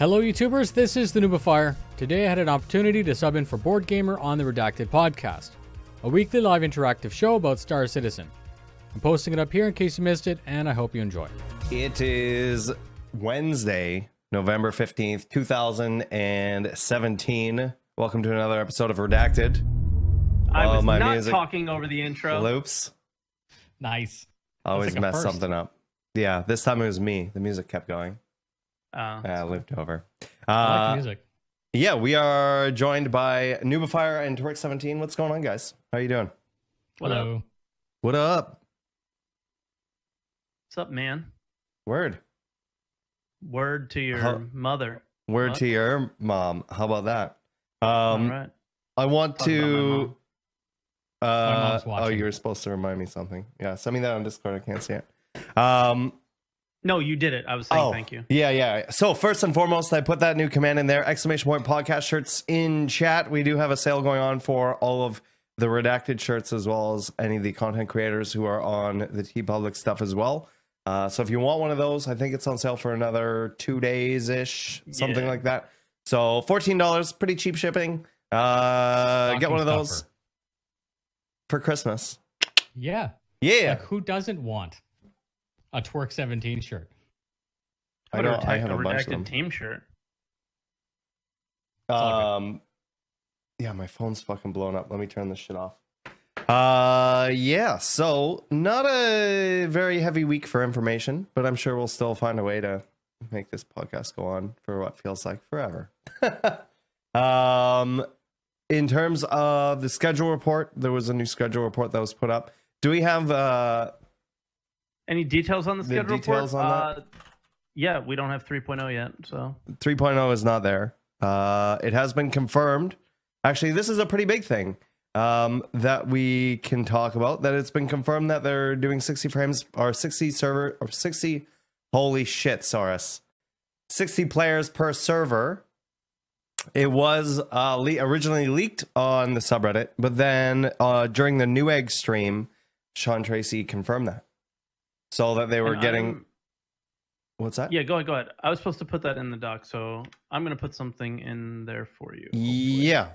Hello YouTubers, this is the Noobifier. Today I had an opportunity to sub in for Board Gamer on the Redacted podcast, a weekly live interactive show about Star Citizen. I'm posting it up here in case you missed it, and I hope you enjoy. It is Wednesday, November 15th, 2017. Welcome to another episode of Redacted. I was not talking over the intro. Loops. Nice. Always like mess something up. Yeah, this time it was me. The music kept going. Looped over. I like the music. Yeah, we are joined by Noobifier and Torque17. What's going on, guys? How are you doing? Hello. What up? What's up, man? Word to your mother. Word to your mom. How about that? All right. I want to... My mom's watching. Oh, you were supposed to remind me something. Yeah, send me that on Discord. I can't see it. No, you did it. I was saying thank you. Yeah. So first and foremost, I put that new command in there. ! Podcast shirts in chat. We do have a sale going on for all of the Redacted shirts, as well as any of the content creators who are on the TeePublic stuff as well. So if you want one of those, I think it's on sale for another 2 days-ish, something like that. So $14, pretty cheap shipping. Get one of those for Christmas. Yeah. Like, who doesn't want a Twerk17 shirt? I know. I have a bunch of them. Team shirt. Yeah, my phone's fucking blown up. Let me turn this shit off. Yeah, so not a very heavy week for information, but I'm sure we'll still find a way to make this podcast go on for what feels like forever. In terms of the schedule report, there was a new schedule report that was put up. Do we have any details on the schedule details report? On that? Yeah, we don't have 3.0 yet, so 3.0 is not there. It has been confirmed. Actually, this is a pretty big thing that we can talk about. That it's been confirmed that they're doing 60 frames or 60 server or 60. Holy shit, Saurus! 60 players per server. It was originally leaked on the subreddit, but then during the Newegg stream, Sean Tracy confirmed that. So that they were getting... What's that? Yeah, go ahead. I was supposed to put that in the doc, so I'm going to put something in there for you. Hopefully. Yeah.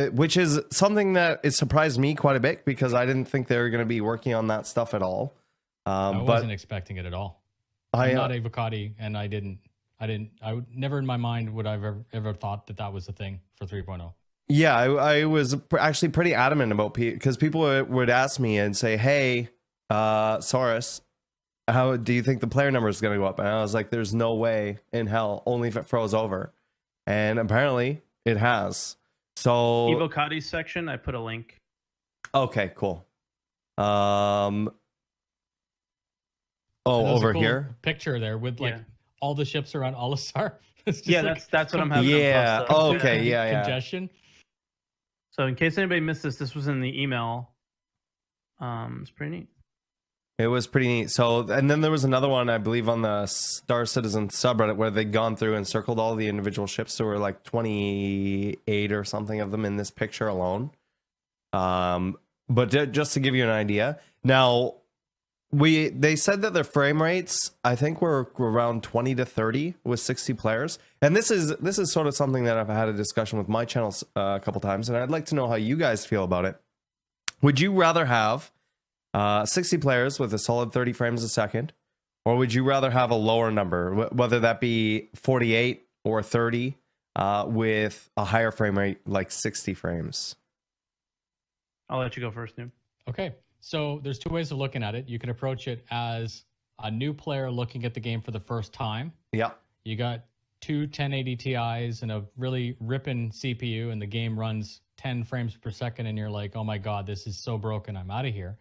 Which is something that it surprised me quite a bit, because I didn't think they were going to be working on that stuff at all. I wasn't expecting it at all. I'm not avocado, and I never in my mind would I've ever thought that was a thing for 3.0. Yeah, I was actually pretty adamant about because people would ask me and say, hey, Saurus, how do you think the player number is going to go up? And I was like, there's no way in hell, only if it froze over. And apparently it has. So Evocati's section, I put a link. Okay, cool. Over cool here. Picture there with all the ships around Olisar. That's what I'm having. Yeah. Okay. Yeah. Congestion. So in case anybody missed this was in the email. It's pretty neat. It was pretty neat. So, and then there was another one, I believe, on the Star Citizen subreddit where they'd gone through and circled all the individual ships. There were like 28 or something of them in this picture alone. But just to give you an idea, now they said that their frame rates, I think, were around 20 to 30 with 60 players. And this is sort of something that I've had a discussion with my channel a couple times, and I'd like to know how you guys feel about it. Would you rather have 60 players with a solid 30 frames a second, or would you rather have a lower number, whether that be 48 or 30, with a higher frame rate like 60 frames? I'll let you go first, Noob. Okay, so there's two ways of looking at it. You can approach it as a new player looking at the game for the first time. Yeah. You got two 1080 Ti's and a really ripping CPU, and the game runs 10 frames per second, and you're like, oh my God, this is so broken, I'm out of here.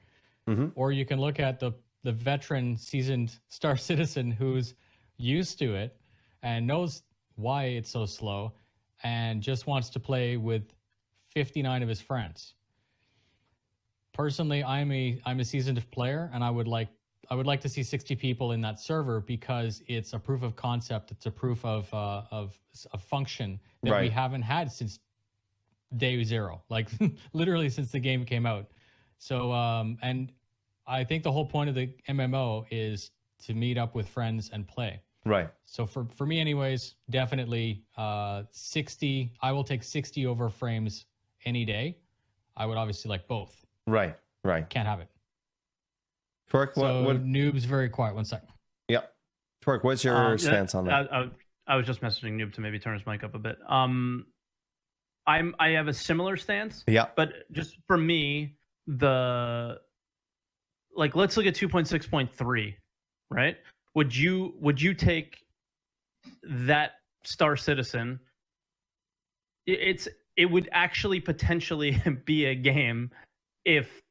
Mm-hmm. Or you can look at the veteran, seasoned Star Citizen who's used to it and knows why it's so slow and just wants to play with 59 of his friends. Personally, I'm a seasoned player, and I would like to see 60 people in that server, because it's a proof of concept. It's a proof of a function that we haven't had since day zero, like literally since the game came out. So, and I think the whole point of the MMO is to meet up with friends and play. Right. So for me anyways, definitely 60. I will take 60 over frames any day. I would obviously like both. Right. Can't have it. Twerk, what? Noob's very quiet. 1 second. Yep. Twerk, what's your stance on that? I was just messaging Noob to maybe turn his mic up a bit. I have a similar stance. Yeah. But just for me, let's look at 2.6.3, right? Would you take that Star Citizen? It would actually potentially be a game if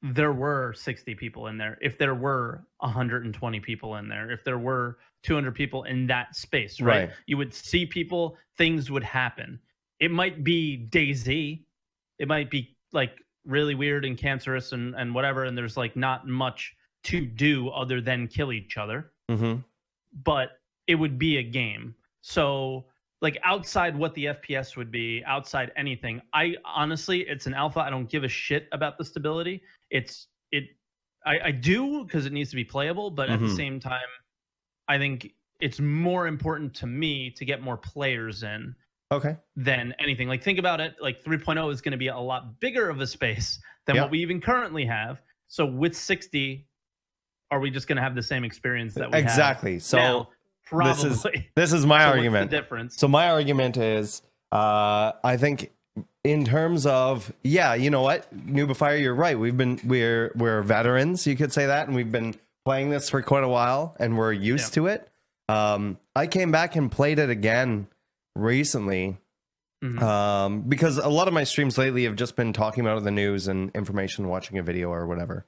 there were 60 people in there, if there were 120 people in there, if there were 200 people in that space, right? You would see people, things would happen. It might be DayZ. It might be like really weird and cancerous and whatever, and there's like not much to do other than kill each other. Mm-hmm. But it would be a game. So like outside what the FPS would be, outside anything, I honestly, it's an alpha. I don't give a shit about the stability. I do because it needs to be playable, but at the same time, I think it's more important to me to get more players in. Okay. Than anything. Like think about it, like 3.0 is going to be a lot bigger of a space than what we even currently have. So with 60, are we just going to have the same experience that we have? Exactly. So now? Probably. This is my so argument. What's the difference? So my argument is, I think in terms of, you know what, Noobifier, you're right. We're veterans, you could say that, and we've been playing this for quite a while, and we're used to it. I came back and played it again recently, because a lot of my streams lately have just been talking about the news and information, watching a video or whatever.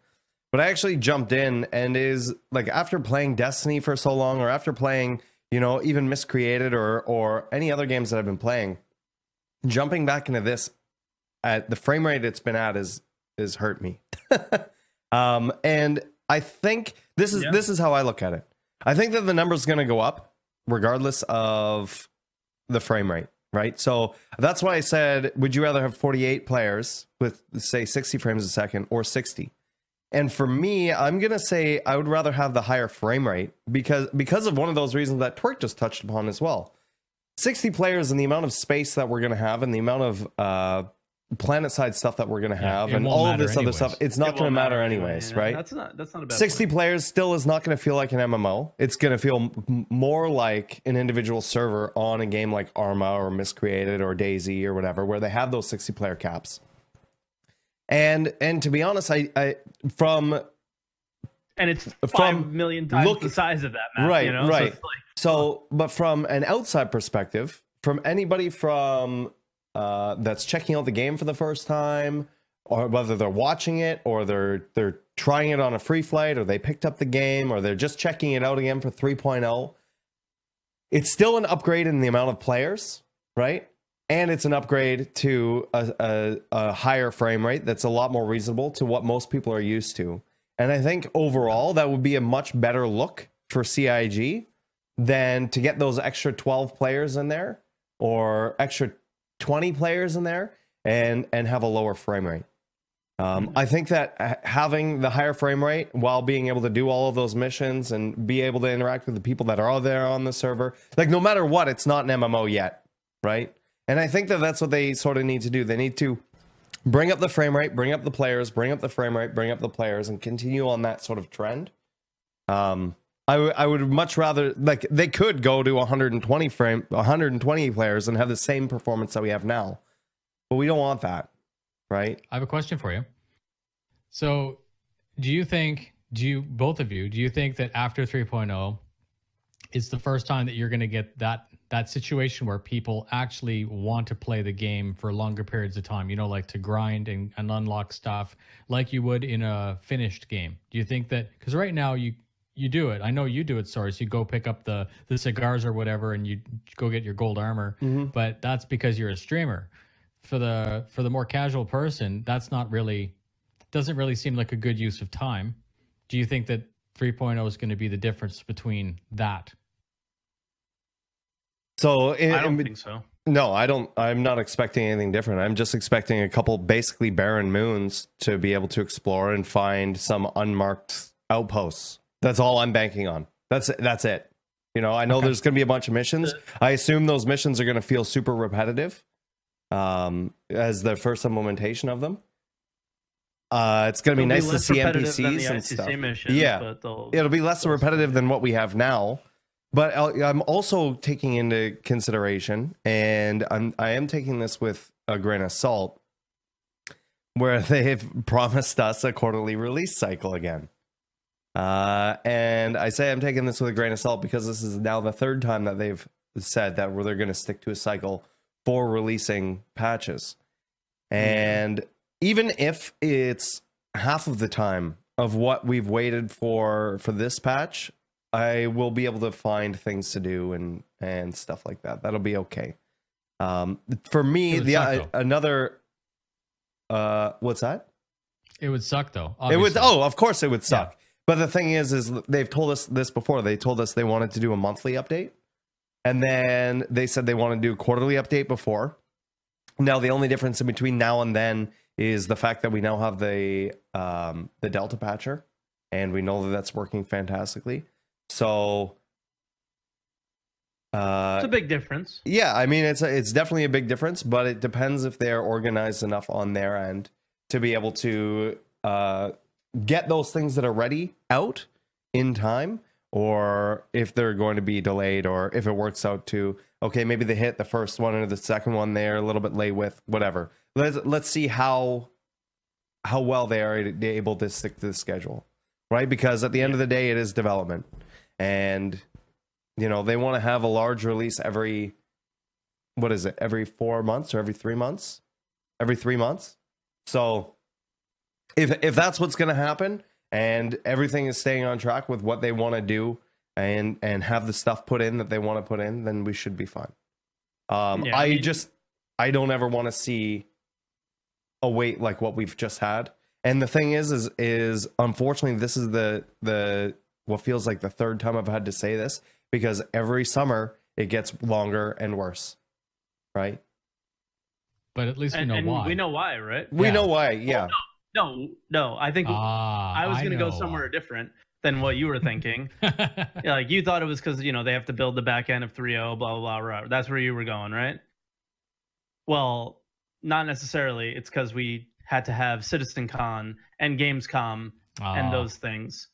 But I actually jumped in, and is like after playing Destiny for so long, or after playing, even Miscreated or any other games that I've been playing, jumping back into this at the frame rate it's been at is hurt me. And I think this is how I look at it. I think that the number's going to go up regardless of the frame rate, right? So that's why I said, would you rather have 48 players with, say, 60 frames a second or 60? And for me, I'm going to say I would rather have the higher frame rate because of one of those reasons that Twerk just touched upon as well. 60 players and the amount of space that we're going to have and the amount of planet-side stuff that we're going to have and all of this other stuff, it's not going to matter anyways, right? That's not a bad 60 point. players still is not going to feel like an MMO. It's going to feel more like an individual server on a game like Arma or Miscreated or DayZ or whatever, where they have those 60 player caps. And to be honest, and it's 5 million times the size of that map, right? Right. So, but from an outside perspective, from anybody from that's checking out the game for the first time, or whether they're watching it or they're trying it on a free flight, or they picked up the game, or they're just checking it out again for 3.0, it's still an upgrade in the amount of players, right? And it's an upgrade to a higher frame rate that's a lot more reasonable to what most people are used to. And I think overall that would be a much better look for CIG than to get those extra 12 players in there or extra 20 players in there and have a lower frame rate. I think that having the higher frame rate while being able to do all of those missions and be able to interact with the people that are there on the server, like no matter what, it's not an MMO yet, right? And I think that that's what they sort of need to do. They need to bring up the frame rate, bring up the players, bring up the frame rate, bring up the players, and continue on that sort of trend. I would much rather, like, they could go to 120 players and have the same performance that we have now, but we don't want that, right? I have a question for you. So, both of you, do you think that after 3.0, it's the first time that you're going to get that situation where people actually want to play the game for longer periods of time, like to grind and unlock stuff like you would in a finished game? Do you think that, because right now you do it, I know you do it, Source, you go pick up the cigars or whatever and you go get your gold armor, but that's because you're a streamer. For the more casual person, doesn't really seem like a good use of time. Do you think that 3.0 is going to be the difference between that? So I don't think so. No, I don't. I'm not expecting anything different. I'm just expecting a couple basically barren moons to be able to explore and find some unmarked outposts. That's all I'm banking on. That's it. I know there's going to be a bunch of missions. I assume those missions are going to feel super repetitive as the first implementation of them. It's going to be nice to see NPCs and stuff. Missions, yeah, it'll be less repetitive than what we have now. But I'm also taking into consideration, and I am taking this with a grain of salt, where they've promised us a quarterly release cycle again. And I say I'm taking this with a grain of salt because this is now the third time that they've said that they're going to stick to a cycle for releasing patches. And even if it's half of the time of what we've waited for this patch, I will be able to find things to do and stuff like that. That'll be okay. For me, another what's that? It would suck though. Obviously. It would. Oh, of course it would suck. Yeah. But the thing is they've told us this before. They told us they wanted to do a monthly update, and then they said they want to do a quarterly update before. Now the only difference in between now and then is the fact that we now have the Delta patcher, and we know that that's working fantastically. So it's a big difference. Yeah, I mean it's definitely a big difference, but it depends if they're organized enough on their end to be able to get those things that are ready out in time, or if they're going to be delayed, or if it works out to, okay, maybe they hit the first one or the second one they're a little bit late with, whatever. Let's see how well they are able to stick to the schedule, right? Because at the end of the day, it is development, and they want to have a large release every 4 months or every 3 months? Every 3 months. So if that's what's going to happen, and everything is staying on track with what they want to do, and have the stuff put in that they want to put in, then we should be fine. I don't ever want to see a wait like what we've just had. And the thing is unfortunately, this is the what feels like the third time I've had to say this, because every summer it gets longer and worse, right? But at least we know why. We know why, right? We know why, yeah. No. I think I was going to go somewhere different than what you were thinking. Like you thought it was because they have to build the back end of 3.0, blah blah blah. That's where you were going, right? Well, not necessarily. It's because we had to have CitizenCon and Gamescom and those things.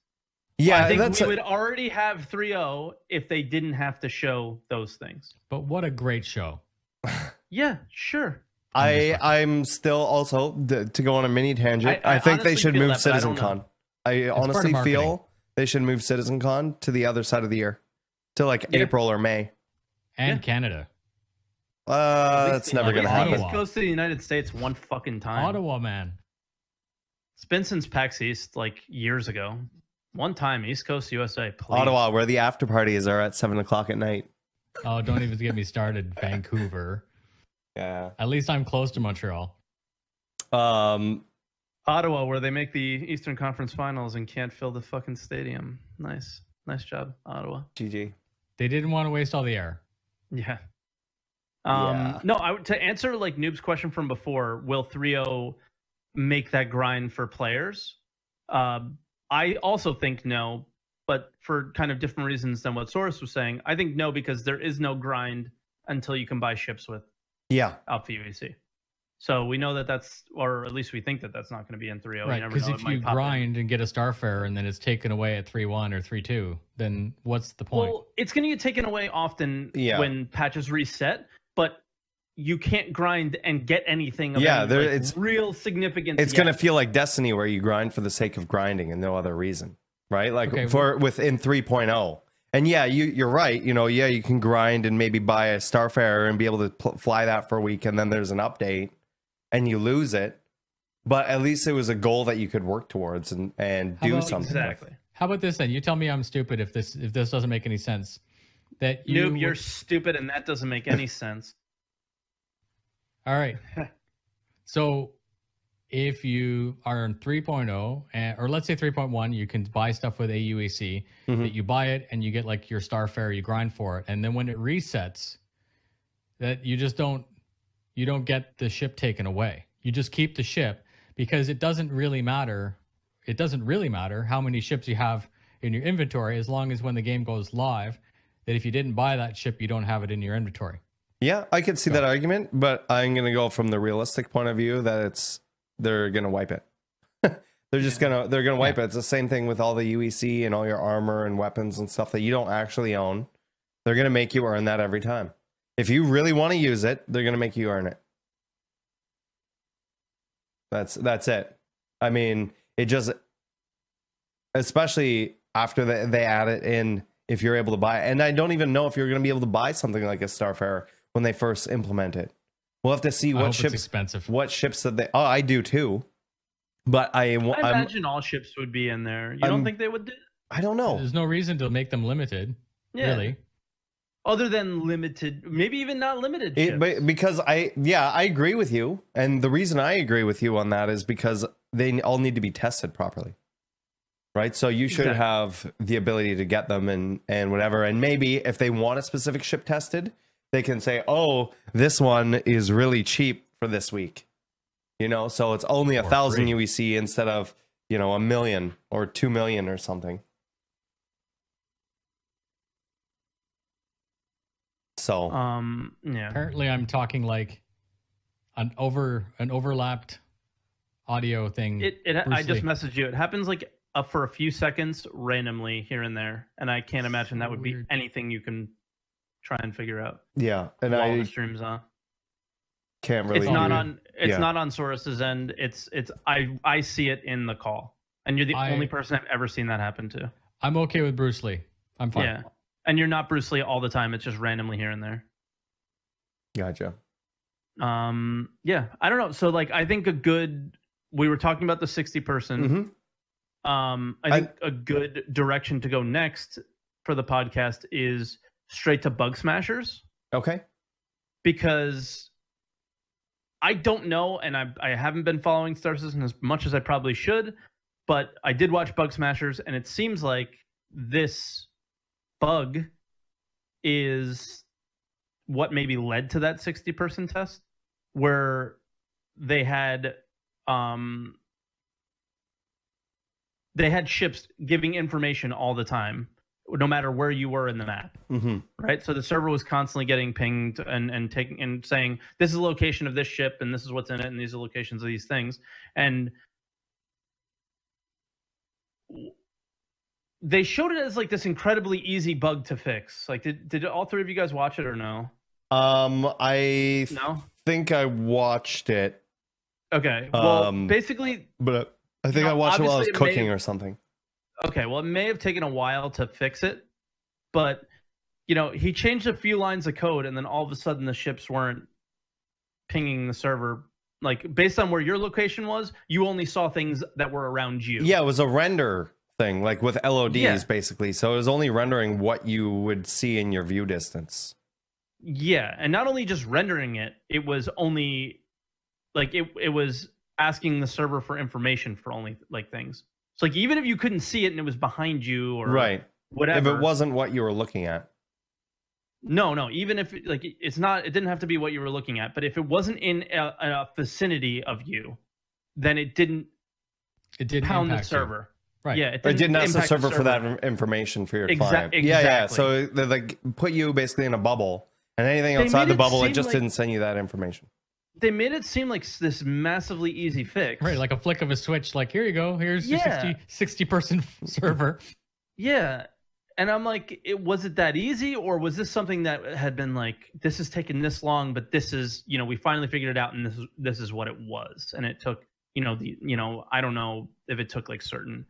Yeah, I think we would already have 3.0 if they didn't have to show those things. But what a great show. Yeah, sure. I'm still also, to go on a mini tangent, I think they should move CitizenCon. I honestly feel they should move CitizenCon to the other side of the year, to like April or May. And Canada. That's never going to happen. East Coast to the United States one fucking time. Ottawa, man. It's been since PAX East, like years ago. One time, East Coast, USA, please. Ottawa, where the after parties are at 7 o'clock at night. Oh, don't even get me started. Vancouver. Yeah. At least I'm close to Montreal. Ottawa, where they make the Eastern Conference Finals and can't fill the fucking stadium. Nice job, Ottawa. GG. They didn't want to waste all the air. Yeah. No, to answer like Noob's question from before, will 3.0 make that grind for players? I also think no, but for kind of different reasons than what Soros was saying. I think no, because there is no grind until you can buy ships with Alpha UAC. So we know that's, or at least we think that's not going to be in 3.0. Right, because if you grind and get a Starfarer and then it's taken away at 3.1 or 3.2, then what's the point? Well, it's going to get taken away often when patches reset, but you can't grind and get anything of it's real significance. It's going to feel like Destiny, where you grind for the sake of grinding and no other reason, right? Like within 3.0. And you're right. You can grind and maybe buy a Starfarer and be able to fly that for a week, and then there's an update and you lose it. But at least it was a goal that you could work towards and do something. Exactly. How about this then? You tell me I'm stupid if this doesn't make any sense. You're stupid and that doesn't make any sense. All right. So if you are in 3.0, or let's say 3.1, you can buy stuff with AUAC, that you buy it and you get like your Starfarer, you grind for it. And then when it resets, that you don't get the ship taken away. You just keep the ship, because it doesn't really matter. It doesn't really matter how many ships you have in your inventory, as long as when the game goes live, that if you didn't buy that ship, you don't have it in your inventory. Yeah, I could see that argument, but I'm going to go from the realistic point of view that they're going to wipe it. They're going to wipe it. It's the same thing with all the UEC and all your armor and weapons and stuff that you don't actually own. They're going to make you earn that every time. If you really want to use it, they're going to make you earn it. That's it. I mean, it just, especially after they add it in, if you're able to buy it. And I don't even know if you're going to be able to buy something like a Starfarer when they first implement it. We'll have to see what ships. It's expensive. What ships that they? Oh, I do too. But I imagine all ships would be in there. You don't think they would do? I don't know. There's no reason to make them limited. Yeah. Really. Other than limited, maybe even not limited ships. Because I agree with you. And the reason I agree with you on that is because they all need to be tested properly. Right? So you should have the ability to get them and whatever. And maybe if they want a specific ship tested, they can say, oh, this one is really cheap for this week. You know, so it's only 1,000 UEC instead of, 1 million or 2 million or something. So, yeah. Apparently, I'm talking like an overlapped audio thing. I just messaged you. It happens like for a few seconds randomly here and there, and I can't imagine that would be anything you can try and figure out. Yeah, and while the stream's on. Can't really. It's not on Saurus's end. I see it in the call, and you're the only person I've ever seen that happen to. I'm okay with Bruce Lee. I'm fine. Yeah, and you're not Bruce Lee all the time. It's just randomly here and there. Gotcha. Yeah, I don't know. So like, I think we were talking about the 60 person. Mm-hmm. I think a good direction to go next for the podcast is straight to Bug Smashers. Okay. Because I don't know, and I haven't been following Star Citizen as much as I probably should, but I did watch Bug Smashers, and it seems like this bug is what maybe led to that 60-person test, where they had ships giving information all the time, no matter where you were in the map. Mm-hmm. Right? So the server was constantly getting pinged and taking and saying, this is the location of this ship and this is what's in it and these are locations of these things. And they showed it as like this incredibly easy bug to fix. Like, did all three of you guys watch it or no? I think I watched it. Okay. Well, basically, but I think I watched it while I was cooking or something. Okay, well, it may have taken a while to fix it, but, he changed a few lines of code, and then all of a sudden the ships weren't pinging the server. Like, based on where your location was, you only saw things that were around you. Yeah, it was a render thing, like with LODs, basically. So it was only rendering what you would see in your view distance. Yeah, and not only just rendering it, it was only, like, it was asking the server for information for only, like, things. So, like, even if you couldn't see it and it was behind you or whatever. If it wasn't what you were looking at. No. Even if, like, it didn't have to be what you were looking at. But if it wasn't in a vicinity of you, then it didn't pound the server. You. Right. Yeah. It didn't ask the server for that information for your client. Exactly. Yeah. So they, like, put you basically in a bubble. And anything outside the bubble, it just didn't send you that information. They made it seem like this massively easy fix. Right, like a flick of a switch, like, here you go, here's your 60-person server. Yeah, and I'm like, was it that easy, or was this something that had been like, this has taken this long, but this is, we finally figured it out, and this is what it was, and it took, I don't know if it took like certain,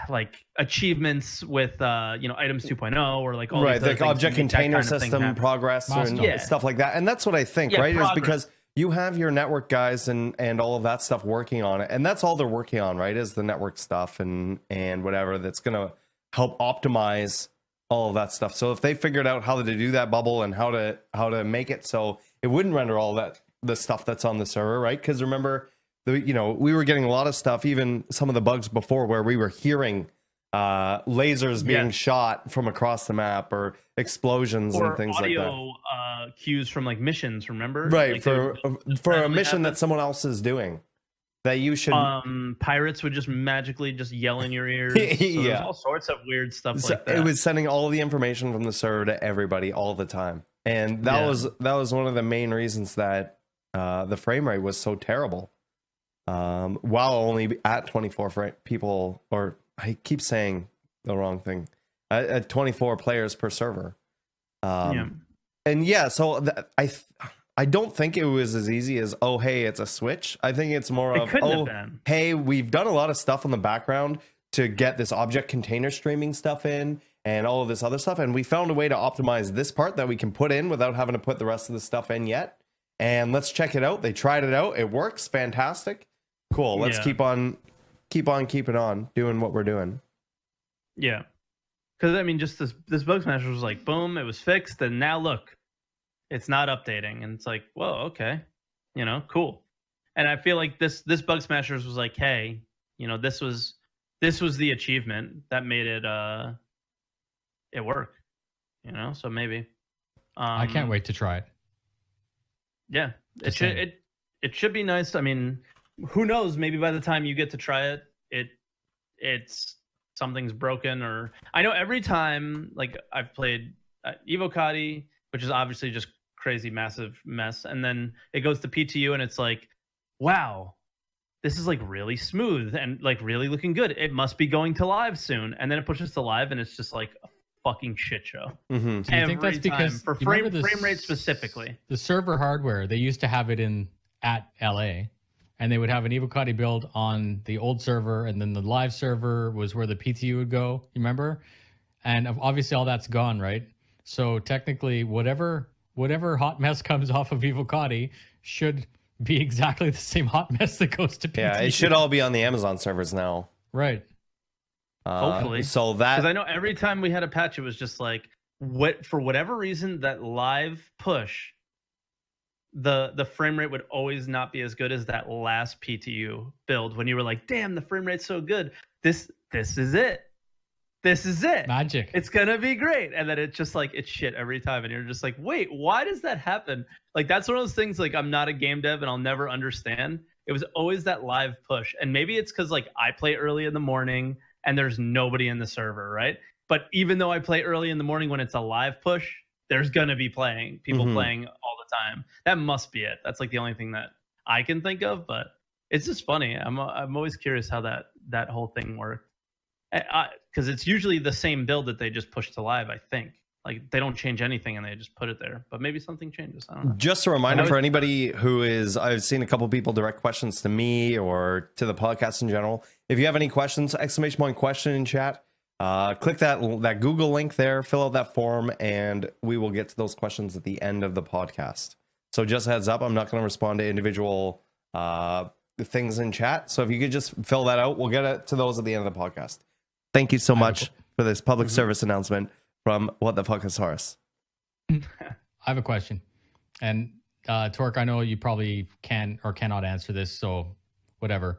like achievements with items 2.0 or like all right, like object container system progress and stuff like that. And that's what I think, right? Progress. Is because you have your network guys and all of that stuff working on it, and that's all they're working on, right? Is the network stuff and whatever that's gonna help optimize all of that stuff. So if they figured out how to do that bubble and how to make it so it wouldn't render all that the stuff that's on the server, right? Because remember, we were getting a lot of stuff, even some of the bugs before, where we were hearing lasers being shot from across the map or explosions and things like that. Or audio cues from like missions, remember? Right, like for a mission that someone else is doing. that you should. Pirates would just magically just yell in your ears. So there's all sorts of weird stuff like that. It was sending all the information from the server to everybody all the time, and that was one of the main reasons that the frame rate was so terrible. While only at 24 people, or I keep saying the wrong thing, at 24 players per server. And yeah, so I don't think it was as easy as, oh, hey, it's a switch. I think it's more of, oh, hey, we've done a lot of stuff in the background to get this object container streaming stuff in and all of this other stuff. And we found a way to optimize this part that we can put in without having to put the rest of the stuff in yet. And let's check it out. They tried it out. It works. Fantastic. Cool. Let's keep on keeping on doing what we're doing. Yeah. Because, I mean, just this Bug Smasher was like, boom, it was fixed. And now look. It's not updating, and it's like, whoa, okay, cool. And I feel like this Bug Smashers was like, hey, this was the achievement that made it work, So maybe. I can't wait to try it. Yeah, it should be nice. I mean, who knows? Maybe by the time you get to try it, it's something's broken. Or I know every time, like I've played Evocati, which is obviously just crazy massive mess, and then it goes to PTU and it's like, wow, this is like really smooth and like really looking good, it must be going to live soon, and then it pushes to live and it's just like a fucking shit show. Do you think that's because for frame rate specifically, the server hardware, they used to have it at LA, and they would have an Evocati build on the old server, and then the live server was where the PTU would go, you remember? And obviously all that's gone, right? So technically whatever hot mess comes off of Evocati should be exactly the same hot mess that goes to PTU. Yeah, it should all be on the Amazon servers now. Right. Hopefully. So that... Because I know every time we had a patch, it was just like, for whatever reason, that live push, the frame rate would always not be as good as that last PTU build when you were like, damn, the frame rate's so good. This is it. This is it. Magic. It's going to be great. And then it's just like, it's shit every time. And you're just like, wait, why does that happen? Like, that's one of those things, like, I'm not a game dev and I'll never understand. It was always that live push. And maybe it's because, like, I play early in the morning and there's nobody in the server, right? But even though I play early in the morning when it's a live push, there's going to be people playing all the time. That must be it. That's, like, the only thing that I can think of. But it's just funny. I'm always curious how that whole thing worked. Because it's usually the same build that they just push to live, I think. Like, they don't change anything and they just put it there. But maybe something changes. I don't know. Just a reminder for anybody who is... I've seen a couple people direct questions to me or to the podcast in general. If you have any questions, ! question in chat. Click that Google link there, fill out that form, and we will get to those questions at the end of the podcast. So just a heads up, I'm not going to respond to individual things in chat. So if you could just fill that out, we'll get to those at the end of the podcast. Thank you so much for this public service announcement from What the Fuck is Horus. I have a question. And Torque, I know you probably can or cannot answer this, so whatever.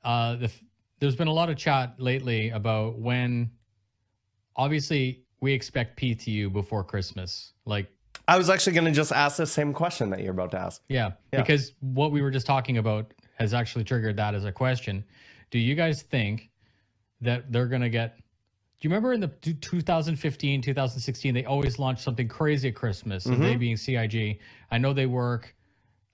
There's been a lot of chat lately about when, obviously, we expect PTU before Christmas. Like, I was actually going to just ask the same question that you're about to ask. Yeah, because what we were just talking about has actually triggered that as a question. Do you guys think that they're going to get... Do you remember in the 2015, 2016, they always launched something crazy at Christmas, and they being CIG. I know they work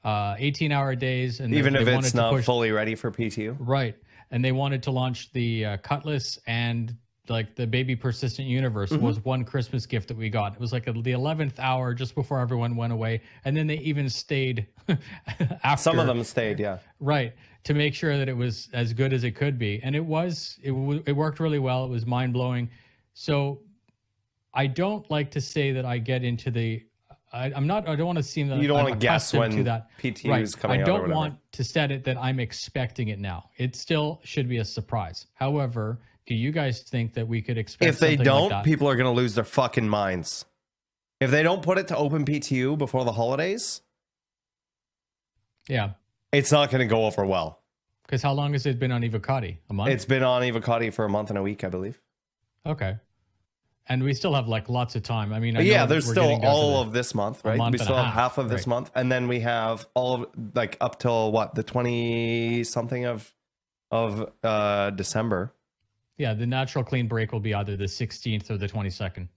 18-hour days. And even if it's not fully ready for PTU? Right. And they wanted to launch the Cutlass and like the Baby Persistent Universe was one Christmas gift that we got. It was like the 11th hour just before everyone went away. And then they even stayed after. Some of them stayed, yeah. Right. To make sure that it was as good as it could be. And it worked really well. It was mind-blowing. So I don't like to say that I get into the... I don't want to seem that you don't I'm want to guess when PTU is coming out. I don't want to set it that I'm expecting it now. It still should be a surprise. However, do you guys think that we could expect if they something don't, like that? People are going to lose their fucking minds. If they don't put it to open PTU before the holidays, yeah, it's not going to go over well. Because how long has it been on Evocati? A month? It's been on Evocati for a month and a week, I believe. Okay. And we still have like lots of time. I mean, I yeah, know there's we're still getting down to all of this month, right? month We and still a have half, half of this right. month, and then we have all of like up till what, the 20 something of December. Yeah, the natural clean break will be either the 16th or the 22nd.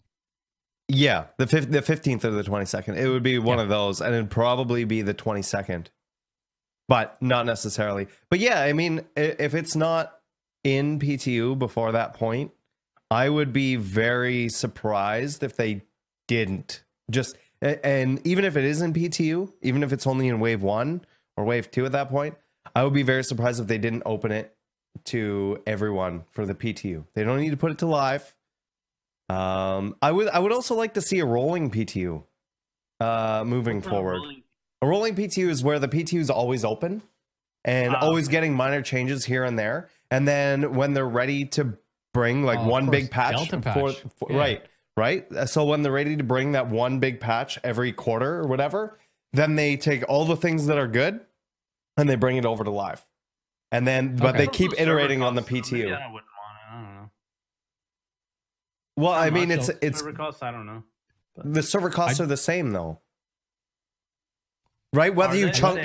Yeah, the 15th or the 22nd. It would be one of those, and it'd probably be the 22nd, but not necessarily. But yeah, I mean, if it's not in PTU before that point, I would be very surprised if they didn't. Just, and even if it is in PTU, even if it's only in wave 1 or wave 2 at that point, I would be very surprised if they didn't open it to everyone for the PTU. They don't need to put it to live. I would also like to see a rolling PTU moving forward. A rolling PTU is where the PTU is always open and always getting minor changes here and there, and then when they're ready to bring like one big patch, Yeah. right. So when they're ready to bring that one big patch every quarter or whatever, then they take all the things that are good and they bring it over to live, and then but they keep iterating on the PTU. I wouldn't want it. I don't know. Well, I mean, it's server costs. I don't know. But the server costs are the same though, right? Whether you chunk,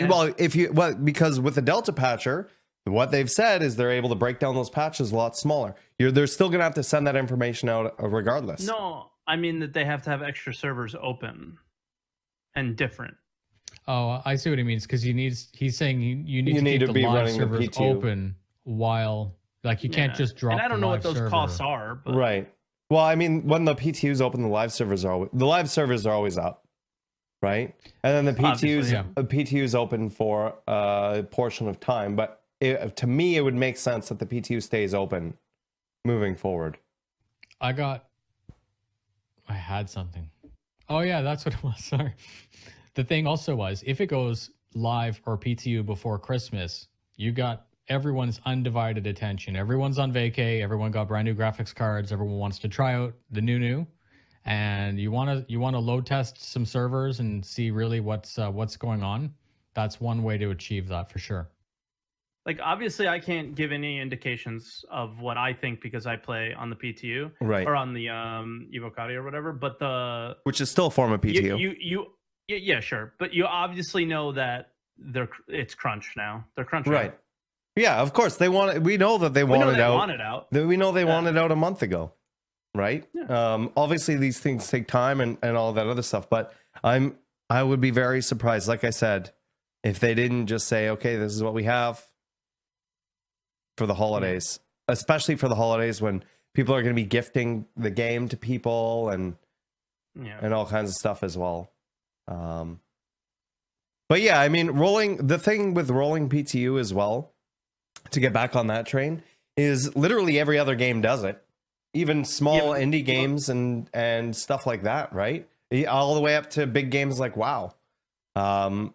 because with the Delta patcher, what they've said is they're able to break down those patches a lot smaller. They're still going to have to send that information out regardless. No, I mean that they have to have extra servers open and different. Oh, I see what he means, because he's saying you need to keep the live servers open while, like, you can't just drop. And I don't know what those costs are, but right. Well, I mean, when the PTU's open, the live servers are always up, right? And then the PTU's open for a portion of time, but to me, it would make sense that the PTU stays open moving forward. I had something. Oh yeah, that's what it was. Sorry. The thing also was, if it goes live or PTU before Christmas, you got everyone's undivided attention. Everyone's on vacay. Everyone got brand new graphics cards. Everyone wants to try out the new, and you want to load test some servers and see really what's going on. That's one way to achieve that for sure. Like, obviously, I can't give any indications of what I think because I play on the PTU, right, or on the Evocati or whatever. But which is still a form of PTU. Yeah, sure. But you obviously know that it's crunch now. They're crunching. Right. Yeah, of course. We know that they want it out. We know they want it out a month ago. Right? Yeah. Obviously, these things take time and all that other stuff. But I would be very surprised, like I said, if they didn't just say, okay, this is what we have for the holidays. Especially for the holidays when people are going to be gifting the game to people and all kinds of stuff as well. But yeah, I mean, the thing with rolling PTU as well, to get back on that train, is literally every other game does it. Even small indie games and stuff like that, right? All the way up to big games like WoW. But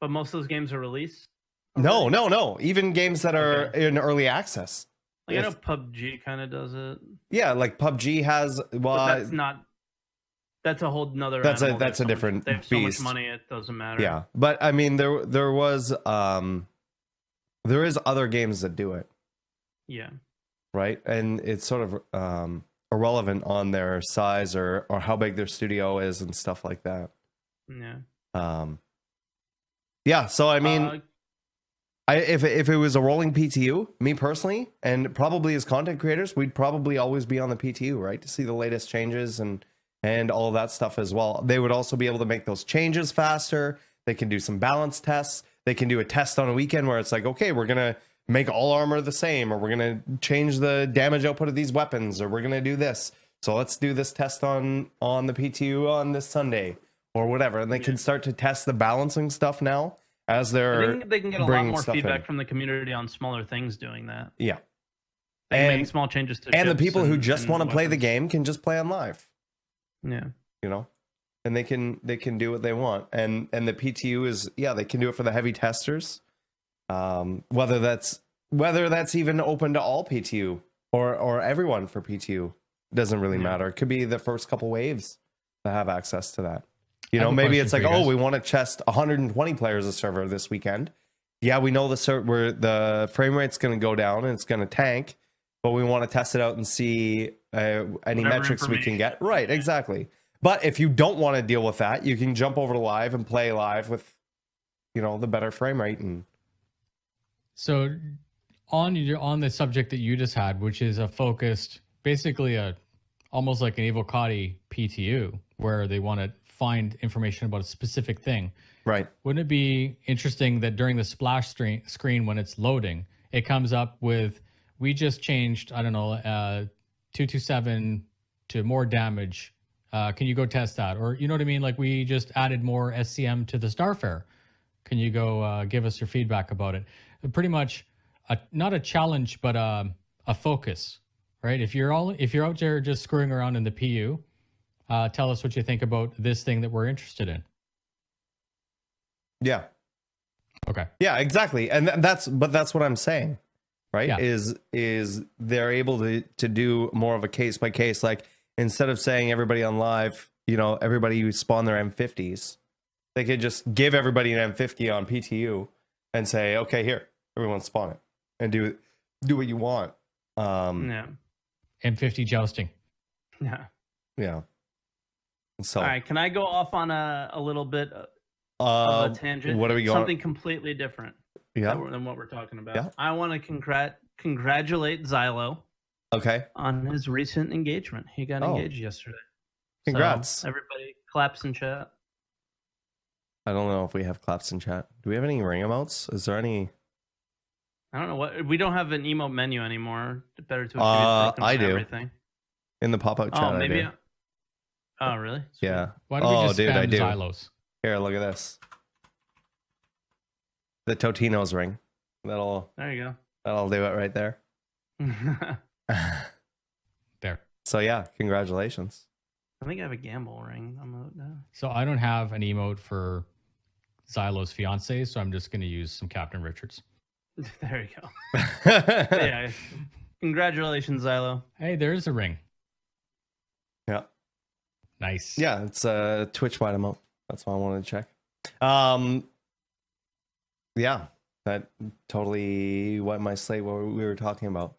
most of those games are released? No. Even games that are in early access. Like, I know PUBG kind of does it. Yeah, like PUBG has... Well, that's a whole nother that's a different they have beast. So much money, it doesn't matter. Yeah, but I mean, there is other games that do it. Yeah. Right, and it's sort of irrelevant on their size or how big their studio is and stuff like that. Yeah. Yeah. So I mean, if it was a rolling PTU, me personally, and probably as content creators, we'd probably always be on the PTU, right, to see the latest changes and all of that stuff as well. They would also be able to make those changes faster. They can do some balance tests. They can do a test on a weekend where it's like, okay, we're going to make all armor the same, or we're going to change the damage output of these weapons, or we're going to do this. So let's do this test on the PTU on this Sunday or whatever. And they can start to test the balancing stuff now as they're I think they can get a lot more feedback from the community on smaller things doing that. Yeah. And make small changes to and the people who just want to play the game can just play on live. Yeah. You know, and they can do what they want. And the PTU is, they can do it for the heavy testers. Whether that's even open to all PTU or everyone for PTU doesn't really matter. It could be the first couple waves that have access to that. You know, maybe it's like, we want to test 120 players a server this weekend. Yeah, we know the frame rate's going to go down and it's going to tank, but we want to test it out and see any Whatever metrics we can information. get. Right, exactly. But if you don't want to deal with that, you can jump over to live and play live with, the better frame rate. And So on the subject that you just had, which is a focused, basically almost like an Evocati PTU, where they want to find information about a specific thing. right. Wouldn't it be interesting that during the splash screen when it's loading, it comes up with, we just changed, 227 to more damage. Can you go test that? Or, you know what I mean? Like, we just added more SCM to the Starfare. Can you go give us your feedback about it? Pretty much, not a challenge, but a focus, right? If you're out there just screwing around in the PU, tell us what you think about this thing that we're interested in. Yeah. Okay. Yeah, exactly. And that's what I'm saying, right? Yeah. Is they're able to do more of a case by case. Like, instead of saying everybody on live, everybody who spawn their M50s, they could just give everybody an M50 on PTU and say, okay, here, everyone spawn it and do what you want. Yeah. M50 jousting. Yeah. Yeah. So, All right. Can I go off on a little bit of a tangent? What are we going? Something completely different than what we're talking about. Yeah. I want to congratulate Xylo Okay. on his recent engagement. He got engaged yesterday. Congrats. So everybody claps in chat. I don't know if we have claps in chat. Do we have any ring emotes? Is there any? I don't know what we don't have an emote menu anymore. Better to I do. everything. In the pop-out chat, Oh, maybe. I do. Oh, really? Sweet. Yeah. Why don't we just dude, spam I do. Xylos? Here, look at this. The Totino's ring. That'll There you do it right there. go. There. So yeah, congratulations. I think I have a gamble ring emote now. So I don't have an emote for Xylo's fiance, so I'm just going to use some Captain Richards. There you go. Yeah. Congratulations, Xylo. Hey, there's a ring. Yeah. Nice. Yeah, it's a Twitch wide emote. That's why I wanted to check. Yeah, that totally wiped my slate what we were talking about.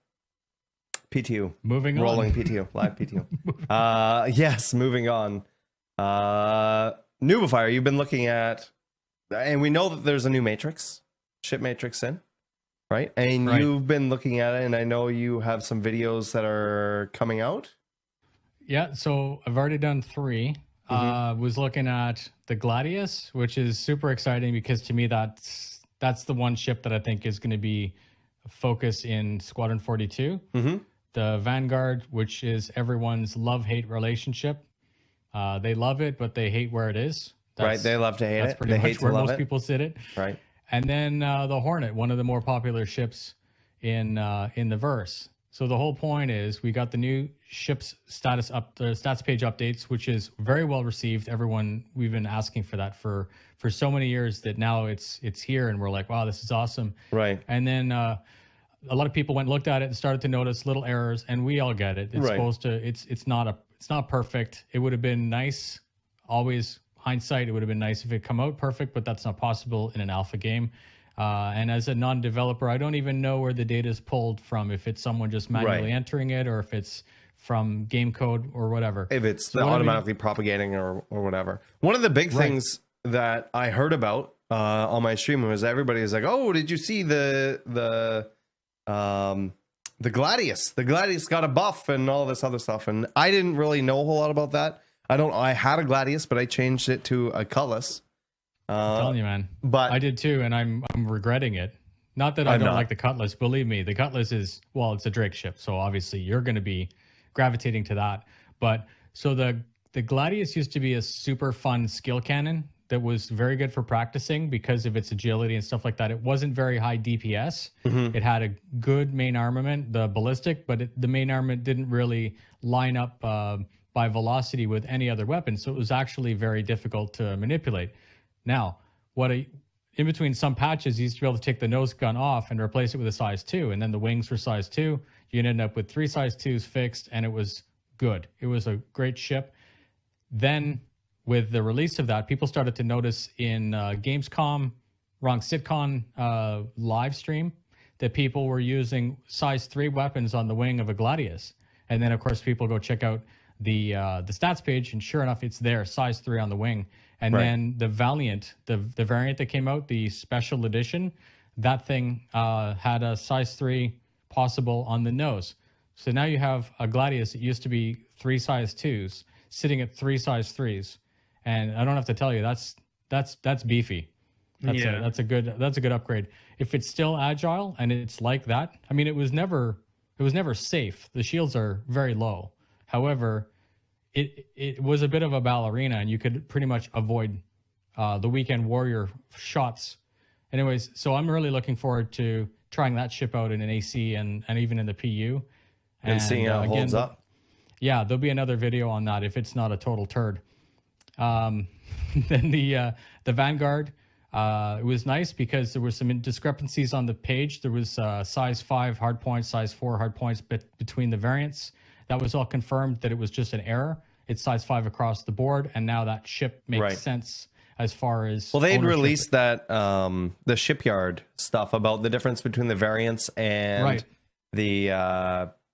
PTU. Moving Rolling on. PTU. Live PTU. Yes, moving on. Nubifier, you've been looking at, and we know that there's a new matrix, ship matrix in, right? And Right. you've been looking at it, and I know you have some videos that are coming out. Yeah, so I've already done 3. Was looking at the Gladius, which is super exciting because to me that's the one ship that I think is going to be a focus in Squadron 42. The Vanguard, which is everyone's love-hate relationship. They love it, but they hate where it is. Right, they love to hate That's it. pretty They much hate to where love most it. people sit it. Right. And then the Hornet, one of the more popular ships in the verse. So the whole point is we got the new ship's stats page updates, which is very well received. We've been asking for that for so many years that now it's here, and we're like, wow, this is awesome. Right. And then a lot of people went and looked at it and started to notice little errors, and we all get it. It's Right. supposed to. It's not perfect. It would have been nice. Always hindsight, it would have been nice if it come out perfect, but that's not possible in an alpha game. And as a non-developer, I don't even know where the data is pulled from, if it's someone just manually entering it or if it's from game code or whatever. If it's So automatically propagating or whatever. One of the big things that I heard about on my stream was everybody was like, "Oh, did you see the Gladius? The Gladius got a buff and all this other stuff." And I didn't really know a whole lot about that. I had a Gladius, but I changed it to a Cullis. I'm telling you, man. But I did too, and I'm regretting it. Not that I don't like the Cutlass. Believe me, the Cutlass is, well, it's a Drake ship, so obviously you're going to be gravitating to that. But so the Gladius used to be a super fun skill cannon that was very good for practicing because of its agility and stuff like that. It wasn't very high DPS. It had a good main armament, the ballistic, but the main armament didn't really line up by velocity with any other weapon, so it was actually very difficult to manipulate. Now, in between some patches, you used to be able to take the nose gun off and replace it with a size 2, and then the wings were size 2. You'd end up with 3 size 2s fixed, and it was good. It was a great ship. Then, with the release of that, people started to notice in CitCon live stream that people were using size 3 weapons on the wing of a Gladius. And then of course people go check out the stats page, and sure enough, it's there, size 3 on the wing. And then the Valiant, the variant that came out, the special edition, that thing had a size 3 possible on the nose. So now you have a Gladius that used to be 3 size 2s sitting at 3 size 3s, and I don't have to tell you that's beefy. That's a good upgrade. If it's still agile and it's like that, I mean, it was never safe. The shields are very low. However, it was a bit of a ballerina, and you could pretty much avoid the Weekend Warrior shots. Anyways, so I'm really looking forward to trying that ship out in an AC and even in the PU. And seeing how it holds up. Yeah, there'll be another video on that if it's not a total turd. Then the Vanguard, it was nice because there were some discrepancies on the page. There was size 5 hard points, size 4 hard points between the variants. That was all confirmed that it was just an error. It's size 5 across the board, and now that ship makes sense as far as... Well, they'd released that, the shipyard stuff about the difference between the variants and the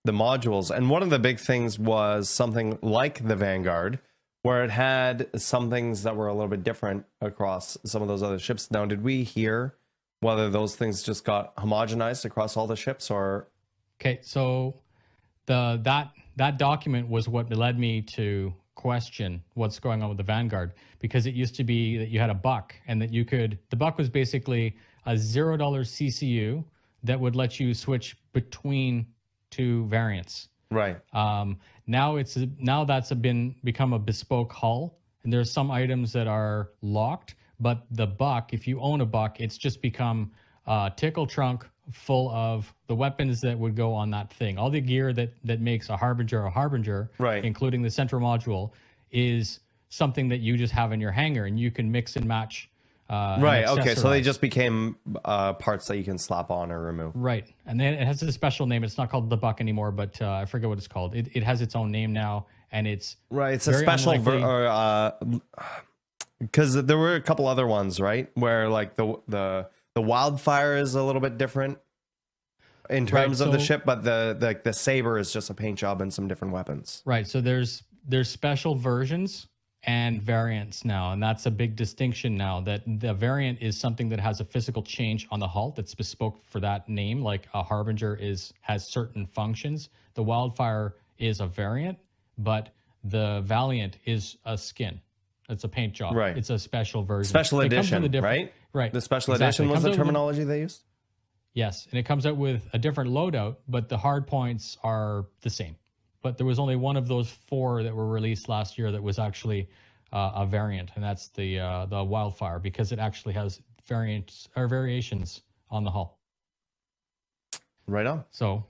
modules. And one of the big things was something like the Vanguard, where it had some things that were a little bit different across some of those other ships. Now, did we hear whether those things just got homogenized across all the ships, or... Okay, so that document was what led me to question what's going on with the Vanguard, because it used to be that you had a buck, and that the buck was basically a $0 CCU that would let you switch between 2 variants. Right. Now that's become a bespoke hull, and there's some items that are locked, but the buck, if you own a buck, it's just become a tickle trunk full of the weapons that would go on that thing. All the gear that makes a Harbinger, including the central module, is something that you just have in your hangar, and you can mix and match. Okay, so they just became parts that you can slap on or remove. Right, and then it has a special name. It's not called the buck anymore, but I forget what it's called. It has its own name now, and it's it's a special because there were a couple other ones, right, where like the Wildfire is a little bit different in terms of the ship, but the Saber is just a paint job and some different weapons. Right, so there's special versions and variants now, and that's a big distinction now, that the variant is something that has a physical change on the hull that's bespoke for that name, like a Harbinger has certain functions. The Wildfire is a variant, but the Valiant is a skin. It's a paint job. Right. It's a special version. Special edition, right? Right. The special edition was the terminology they used? Yes, and it comes out with a different loadout, but the hard points are the same. But there was only one of those 4 that were released last year that was actually a variant, and that's the Wildfire, because it actually has variations on the hull. Right on. So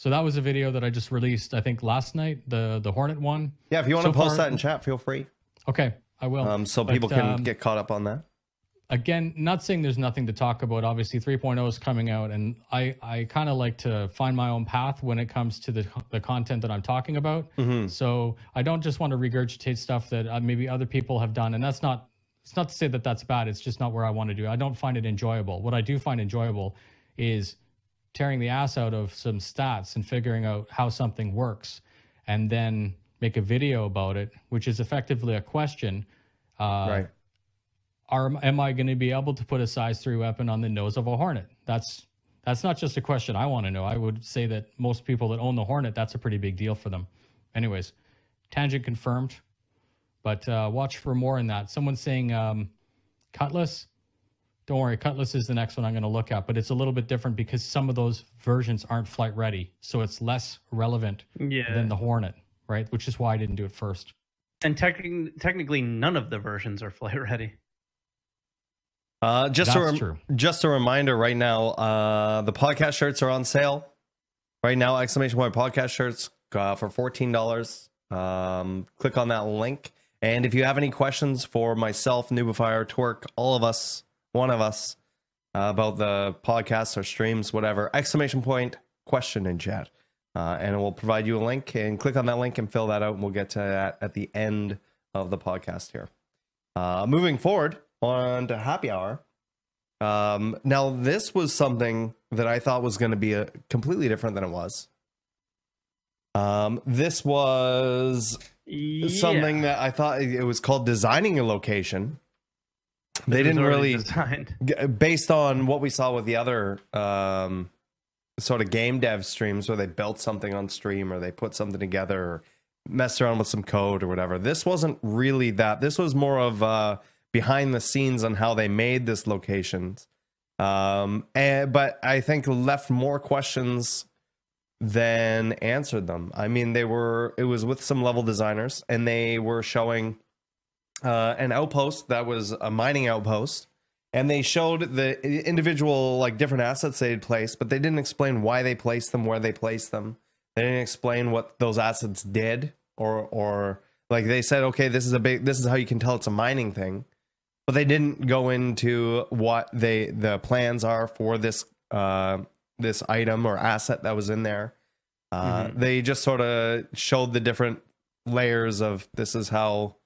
that was a video that I just released, I think last night, the Hornet one. Yeah, if you want to post that in chat, feel free. Okay, I will. So people can get caught up on that. Again, not saying there's nothing to talk about. Obviously, 3.0 is coming out, and I kind of like to find my own path when it comes to the content that I'm talking about. Mm-hmm. So I don't just want to regurgitate stuff that maybe other people have done, and it's not to say that that's bad. It's just not where I want to do. I don't find it enjoyable. What I do find enjoyable is tearing the ass out of some stats and figuring out how something works, and then make a video about it, which is effectively a question. Right. Am I going to be able to put a size 3 weapon on the nose of a Hornet? That's not just a question I want to know. I would say that most people that own the Hornet, that's a pretty big deal for them. Anyways, tangent confirmed, but watch for more in that. Someone's saying Cutlass. Don't worry, Cutlass is the next one I'm going to look at, but it's a little bit different because some of those versions aren't flight ready, so it's less relevant than the Hornet, right? Which is why I didn't do it first. And technically, none of the versions are flight ready. Just a reminder right now, the podcast shirts are on sale right now. ! Podcast shirts for $14. Click on that link. And if you have any questions for myself, Noobifier, Twerk, all of us, one of us, about the podcasts or streams, whatever, ! Question in chat. And it will provide you a link, and click on that link and fill that out. And we'll get to that at the end of the podcast here. Moving forward on to happy hour. Now this was something that I thought was going to be a completely different than it was. This was something that I thought it was called designing a location. They didn't really designed. Based on what we saw with the other sort of game dev streams where they built something on stream or they put something together or messed around with some code or whatever. This wasn't really that. This was more of behind the scenes on how they made this location. But I think left more questions than answered them. I mean, it was with some level designers, and they were showing an outpost that was a mining outpost, and they showed the individual like different assets they had placed, but they didn't explain why they placed them, where they placed them. They didn't explain what those assets did, or like they said, okay, this is how you can tell it's a mining thing, but they didn't go into what the plans are for this this item or asset that was in there. They just sort of showed the different layers of this is how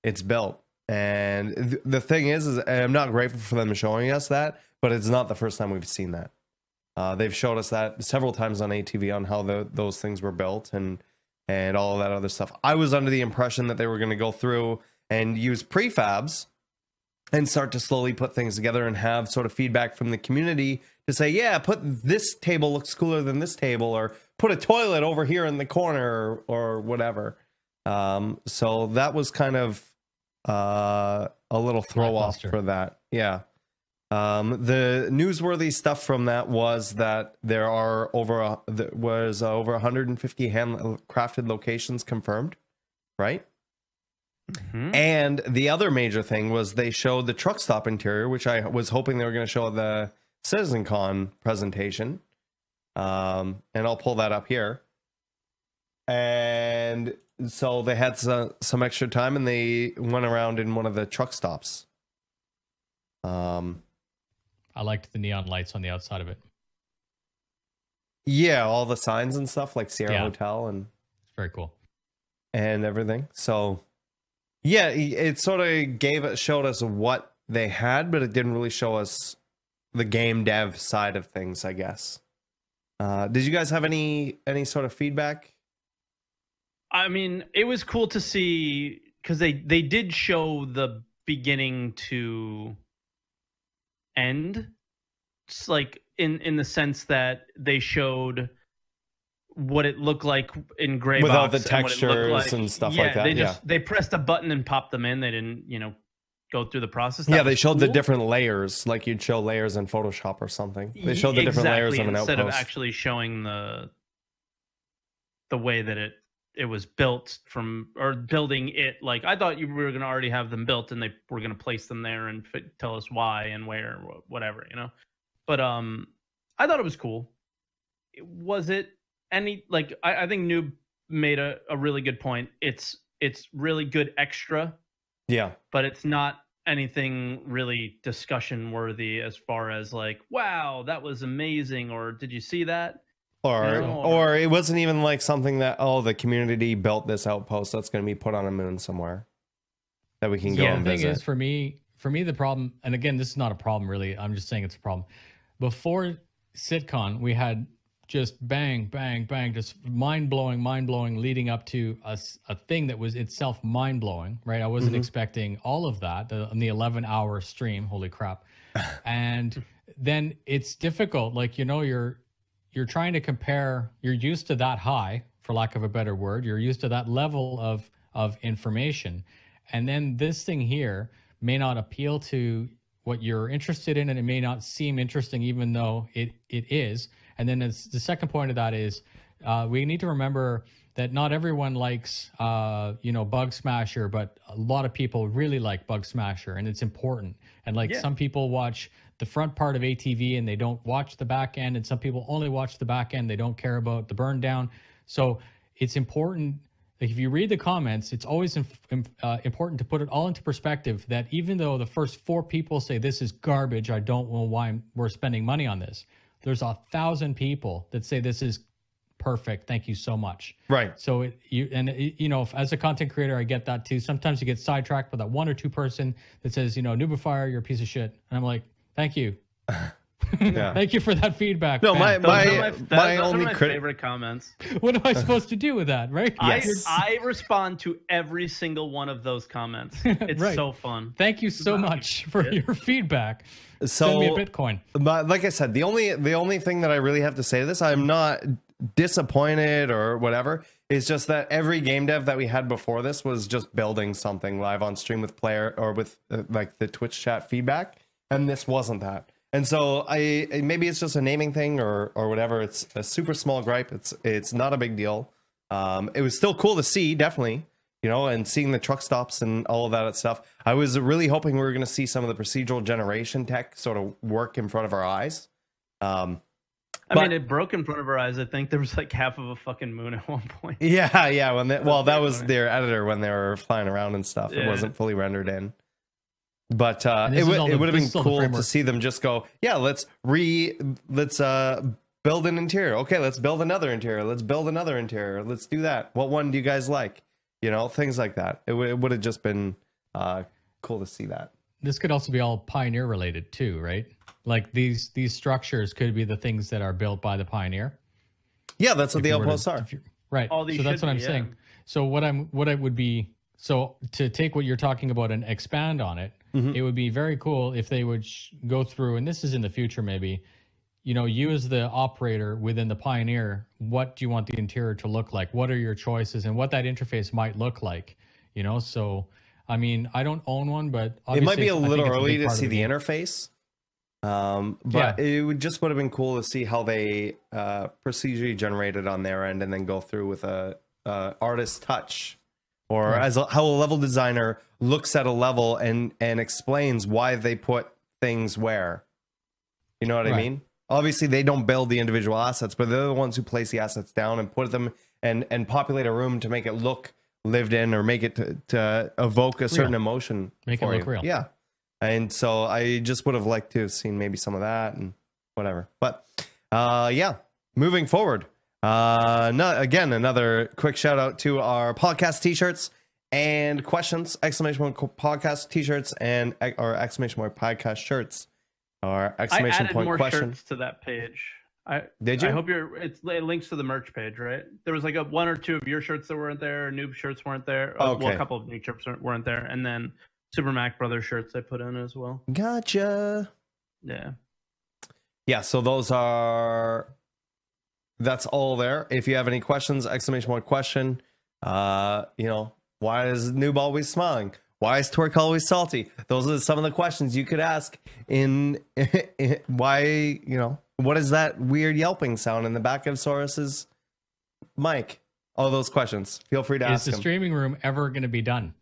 it's built. And the thing is I'm not grateful for them showing us that, but it's not the first time we've seen that. They've showed us that several times on ATV on how those things were built and all of that other stuff. I was under the impression that they were going to go through and use prefabs and start to slowly put things together and have sort of feedback from the community to say, yeah, put this table looks cooler than this table, or put a toilet over here in the corner or whatever. So that was kind of a little throw off for that. Yeah. The newsworthy stuff from that was that there are over 150 handcrafted locations confirmed, right? Mm-hmm. And the other major thing was they showed the Truckstop Interior, which I was hoping they were going to show at the CitizenCon presentation. And I'll pull that up here. And so they had some extra time, and they went around in one of the truck stops. I liked the neon lights on the outside of it. Yeah, all the signs and stuff like Sierra Hotel, and it's very cool. And everything. So yeah, it sort of showed us what they had, but it didn't really show us the game dev side of things, I guess. Did you guys have any sort of feedback? I mean, it was cool to see because they did show the beginning to end. It's like in the sense that they showed what it looked like in gray without box the textures and stuff like that. They pressed a button and popped them in. They didn't, go through the process. Yeah, they showed the different layers, like you'd show layers in Photoshop or something. They showed the different layers of an outpost instead of actually showing the way that it was built or building it. Like I thought you were going to already have them built, and they were going to place them there and tell us why and where, whatever, But I thought it was cool. Was it any like I think Noob made a really good point. It's really good extra. Yeah. But it's not anything really discussion worthy as far as like, wow, that was amazing, or did you see that? Or it wasn't even like something that, the community built this outpost that's going to be put on a moon somewhere that we can go and visit. The thing is, for me, the problem, and again, this is not a problem really, I'm just saying it's a problem. Before SitCon, we had just bang, bang, bang, just mind-blowing leading up to a thing that was itself mind-blowing, right? I wasn't expecting all of that on the 11-hour stream. Holy crap. And then it's difficult. Like, you're trying to compare, you're used to that high, for lack of a better word. You're used to that level of information. And then this thing here may not appeal to what you're interested in, and it may not seem interesting, even though it is. And then the second point of that is we need to remember that not everyone likes, Bug Smasher, but a lot of people really like Bug Smasher, and it's important. And some people watch the front part of ATV and they don't watch the back end, and some people only watch the back end. They don't care about the burn down. So it's important. Like if you read the comments, it's always important to put it all into perspective that even though the first 4 people say this is garbage, I don't know why we're spending money on this. There's 1,000 people that say this is perfect. Thank you so much. Right. So as a content creator, I get that too. Sometimes you get sidetracked by that 1 or 2 person that says, Noobifier, you're a piece of shit. And I'm like, thank you. Yeah. Thank you for that feedback. No, Fan. my only favorite comments. What am I supposed to do with that, right? Yes. I respond to every single one of those comments. It's Right. so fun. Thank you so much for your feedback. So, Send me a Bitcoin. But like I said, the only thing that I really have to say to this, I'm not disappointed or whatever. It's just that every game dev that we had before this was just building something live on stream with player or with like the Twitch chat feedback, and this wasn't that. And so maybe it's just a naming thing or whatever. It's a super small gripe. It's not a big deal. It was still cool to see, definitely, you know, and seeing the truck stops and all of that stuff. I was really hoping we were going to see some of the procedural generation tech sort of work in front of our eyes. I mean, it broke in front of our eyes. I think there was like half of a fucking moon at one point. Yeah. That was their editor when they were flying around and stuff. It wasn't fully rendered in. But it would have been cool to see them just go, yeah, let's build an interior. Okay, let's build another interior. Let's build another interior. Let's do that. What one do you guys like? You know, things like that. It would have just been cool to see that. This could also be all Pioneer related too, right? Like these structures could be the things that are built by the Pioneer. Yeah, that's what the outposts are. Right. So that's what I'm saying. So so to take what you're talking about and expand on it, it would be very cool if they would go through, and this is in the future maybe, you know, you as the operator within the Pioneer, what do you want the interior to look like? What are your choices and what that interface might look like? You know, so, I mean, I don't own one, but it might be a little early to see the interface. But it would have been cool to see how they procedurally generated on their end and then go through with a artist touch. Or how a level designer looks at a level and explains why they put things where. You know what I mean? Obviously, they don't build the individual assets, but they're the ones who place the assets down and put them and populate a room to make it look lived in or make it to evoke a certain emotion. Make it look real. Yeah. And so I just would have liked to have seen maybe some of that and whatever. But moving forward. Again, another quick shout out to our podcast t-shirts and questions, ! Podcast t-shirts and or ! Podcast shirts or ! I added more questions shirts to that page. Did you? I hope it links to the merch page, right? There was like one or two of your shirts that weren't there, noob shirts weren't there. Okay. Well, a couple of new shirts weren't there, and then Super Mac Brothers shirts I put in as well. Gotcha. Yeah, so that's all there. If you have any questions, ! Question. You know, why is Noob always smiling? Why is Twerk always salty? Those are some of the questions you could ask in why, you know, what is that weird yelping sound in the back of Saurus's mic? All those questions. Feel free to ask Is the streaming room ever going to be done?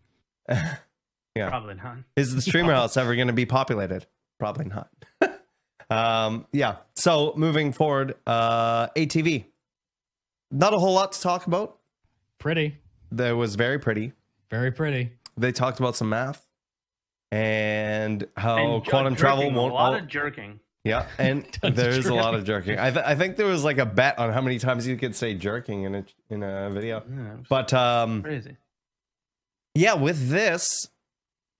Yeah. Probably not. Is the streamer house ever going to be populated? Probably not. So moving forward, ATV. Not a whole lot to talk about. Pretty. That was very pretty. Very pretty. They talked about some math and how quantum travel won't. A lot of jerking. Yeah, and there's a lot of jerking. I think there was like a bet on how many times you could say jerking in a video. Yeah, but crazy. Yeah, with this,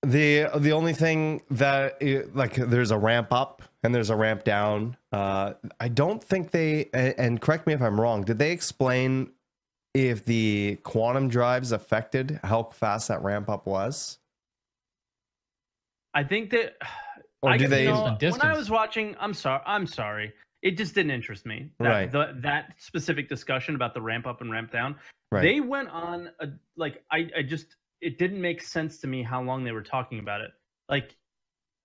the only thing that like there's a ramp up and there's a ramp down. I don't think they, and correct me if I'm wrong, did they explain if the quantum drives affected how fast that ramp up was? I think that, or do they? When I was watching, I'm sorry, it just didn't interest me. That specific discussion about the ramp up and ramp down. Right. They went on it didn't make sense to me how long they were talking about it. Like,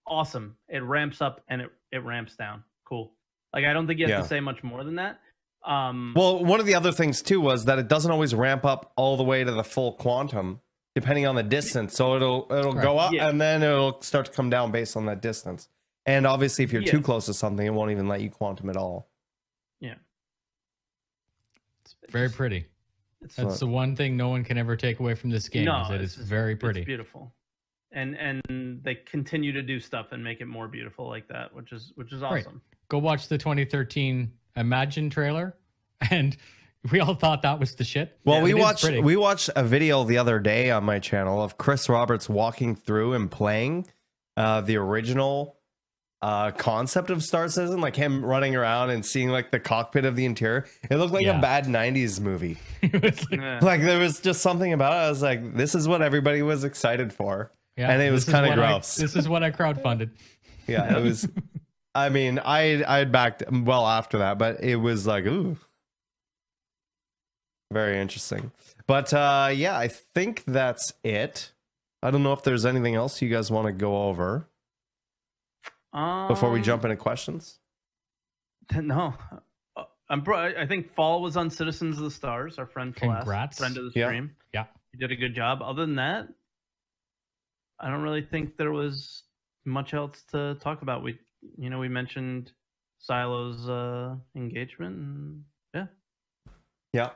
awesome. It ramps up and it ramps down. Cool. Like, I don't think you have to say much more than that. Well, one of the other things too was that it doesn't always ramp up all the way to the full quantum, depending on the distance. So it'll go up and then it'll start to come down based on that distance. And obviously, if you're too close to something, it won't even let you quantum at all. Yeah. It's very pretty. That's the one thing no one can ever take away from this game. No, is that it's very pretty. It's beautiful. And they continue to do stuff and make it more beautiful like that, which is awesome. Right. Go watch the 2013 Imagine trailer, and we all thought that was the shit. Well, we watched a video the other day on my channel of Chris Roberts walking through and playing the original concept of Star Citizen, like him running around and seeing like the cockpit of the interior. It looked like a bad 90s movie. Like there was just something about it. I was like, this is what everybody was excited for. Yeah, and it was kind of gross. This is what I crowdfunded. Yeah, it was. I mean, I backed well after that, but it was like, ooh, very interesting. But yeah, I think that's it. I don't know if there's anything else you guys want to go over before we jump into questions. No, I think Fall was on Citizens of the Stars. Our friend Congrats. Friend of the stream. Yeah, he did a good job. Other than that, I don't really think there was much else to talk about. We mentioned Silo's engagement, and yeah. That's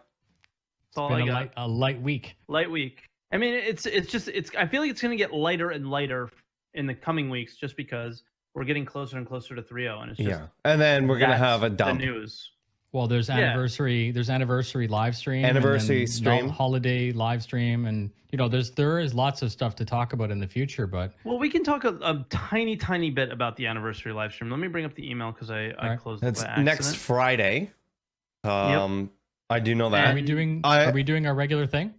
all I got. A light week. Light week. I mean, it's I feel like it's going to get lighter and lighter in the coming weeks, just because we're getting closer and closer to 3.0, and it's just and then we're going to have a dump. The news. Well, there's anniversary. There's anniversary live stream. Anniversary stream. Holiday live stream, and there is lots of stuff to talk about in the future. But we can talk a tiny bit about the anniversary live stream. Let me bring up the email because I closed it by accident. Next Friday. I do know that. Are we doing our regular thing?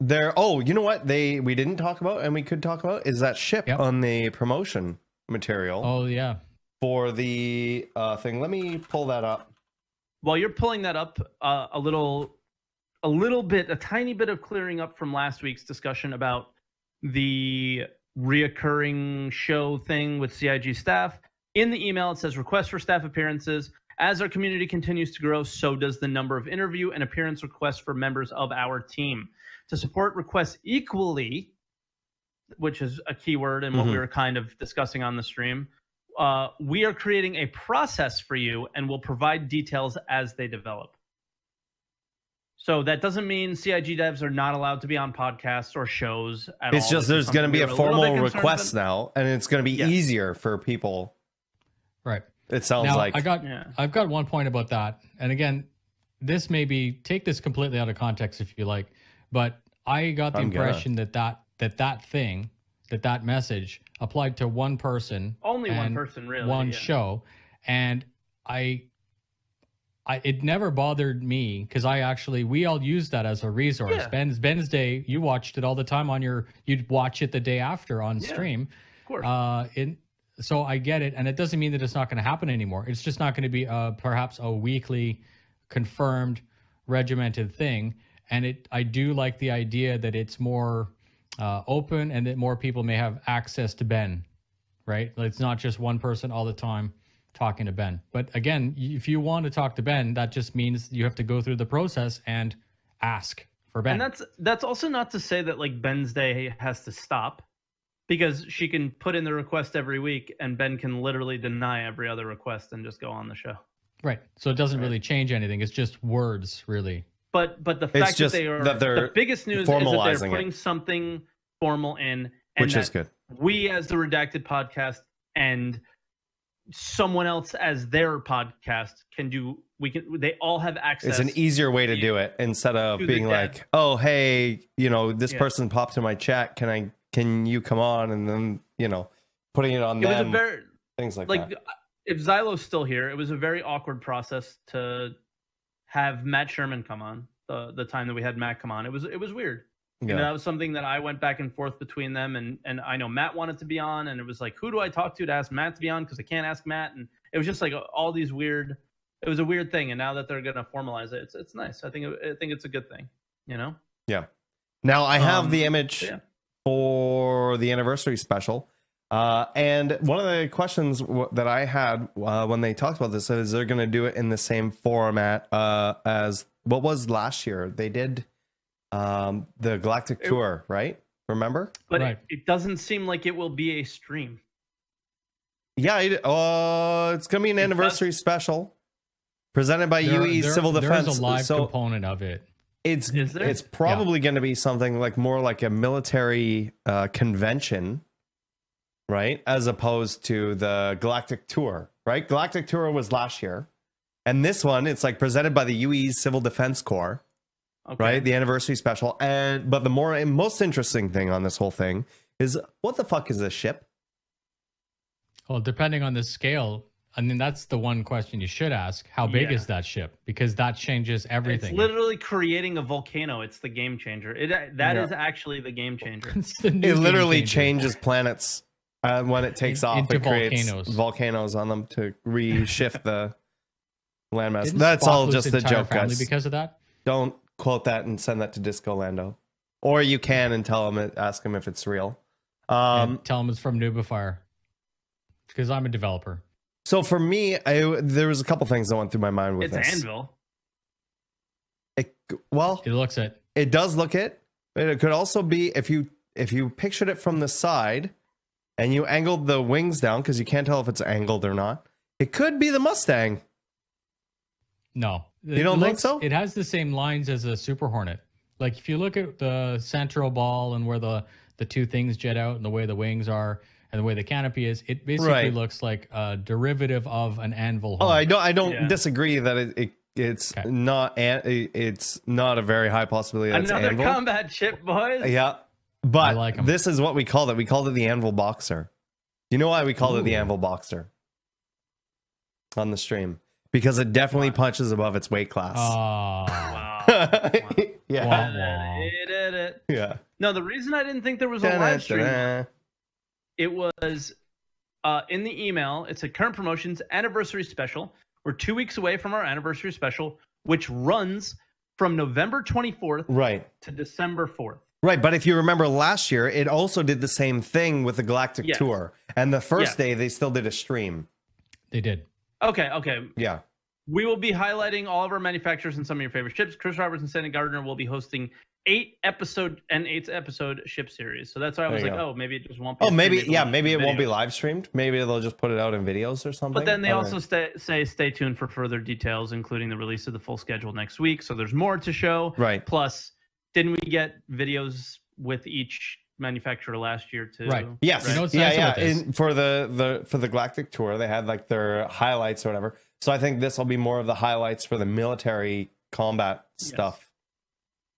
You know what we didn't talk about and we could talk about is that ship on the promotion material. Oh yeah. For the thing. Let me pull that up. While you're pulling that up, a tiny bit of clearing up from last week's discussion about the reoccurring show thing with CIG staff. In the email, it says request for staff appearances. As our community continues to grow, so does the number of interview and appearance requests for members of our team. To support requests equally, which is a key word in what we were kind of discussing on the stream, we are creating a process for you and will provide details as they develop. So that doesn't mean CIG devs are not allowed to be on podcasts or shows at all. It's just there's going to be a formal request now, and it's going to be easier for people. Right. It sounds like I've got one point about that, and again, this may be take this completely out of context if you like, but I got the impression that message applied to one person, only one person, really, one show, and it never bothered me because we all used that as a resource. Ben's Day, you watched it all the time you'd watch it the day after on stream. Of course. So I get it, and it doesn't mean that it's not going to happen anymore. It's just not going to be perhaps a weekly confirmed regimented thing. And I do like the idea that it's more open and that more people may have access to Ben, right? It's not just one person all the time talking to Ben. But again, if you want to talk to Ben, that just means you have to go through the process and ask for Ben. And that's also not to say that like Ben's Day has to stop, because she can put in the request every week and Ben can literally deny every other request and just go on the show. Right. So it doesn't really change anything. It's just words, really. But the fact that the biggest news is that they're putting something formal in, and which is good. We as the Redacted podcast and someone else as their podcast can do. They all have access. It's an easier way to do it instead of being like, oh hey, this person popped in my chat. Can you come on? And then putting it on them. Things like that. If Xylo's still here, it was a very awkward process to have Matt Sherman come on the time that we had Matt come on. It was weird. Yeah. That was something that I went back and forth between them, and I know Matt wanted to be on, and it was like, who do I talk to ask Matt to be on, because I can't ask Matt, and it was just like all these weird. It was a weird thing, and now that they're gonna formalize it, it's nice. I think it's a good thing. Yeah. Now I have the image for the anniversary special. And one of the questions that I had when they talked about this is they're going to do it in the same format as what was last year. They did the Galactic Tour, right? Remember? But it doesn't seem like it will be a stream. Yeah, it's going to be an anniversary special presented by UE Civil Defense. There's a live component of it. It's probably going to be something like more like a military convention, right? As opposed to the Galactic Tour, right? Galactic Tour was last year. And this one, it's like presented by the UE Civil Defense Corps, right? The anniversary special. But the most interesting thing on this whole thing is, what the fuck is this ship? Well, depending on the scale, I mean, that's the one question you should ask. How big is that ship? Because that changes everything. It's literally creating a volcano. It's the game changer. That is actually the game changer. It literally changes planets when it takes off. It creates volcanoes on them to reshift the landmass. That's all just a joke, guys. Because of that? Don't quote that and send that to Disco Lando. Or you can and ask him if it's real. Tell him it's from Nubifier. Because I'm a developer. So for me, there was a couple things that went through my mind with this. It's Anvil. It looks it. It does look it. But it could also be if you pictured it from the side and you angled the wings down, because you can't tell if it's angled or not. It could be the Mustang. No. You don't think so? It has the same lines as a Super Hornet. Like if you look at the central ball and where the two things jet out and the way the wings are and the way the canopy is, it basically looks like a derivative of an Anvil Hornet. I don't disagree that it's not a very high possibility that Another Anvil. combat ship, boys. Yeah. But this is what we called it. We called it the Anvil Boxer. You know why we called it the Anvil Boxer on the stream? Because it definitely punches above its weight class. Oh, wow. Yeah. It did it. Yeah. No, the reason I didn't think there was a live stream, it was in the email. It's a current promotions anniversary special. We're 2 weeks away from our anniversary special, which runs from November 24th to December 4th. Right, but if you remember last year, it also did the same thing with the Galactic Tour. And the first day, they still did a stream. They did. Okay. Yeah. We will be highlighting all of our manufacturers and some of your favorite ships. Chris Roberts and Santa Gardner will be hosting 8th episode ship series. So that's why I was like, maybe it just won't be. Oh, maybe it won't be live streamed. Maybe they'll just put it out in videos or something. But then they also stay tuned for further details, including the release of the full schedule next week. So there's more to show. Right. Plus, didn't we get videos with each manufacturer last year too? Right. Yes. Right? You know what's nice for the Galactic Tour, they had like their highlights or whatever. So I think this will be more of the highlights for the military combat stuff.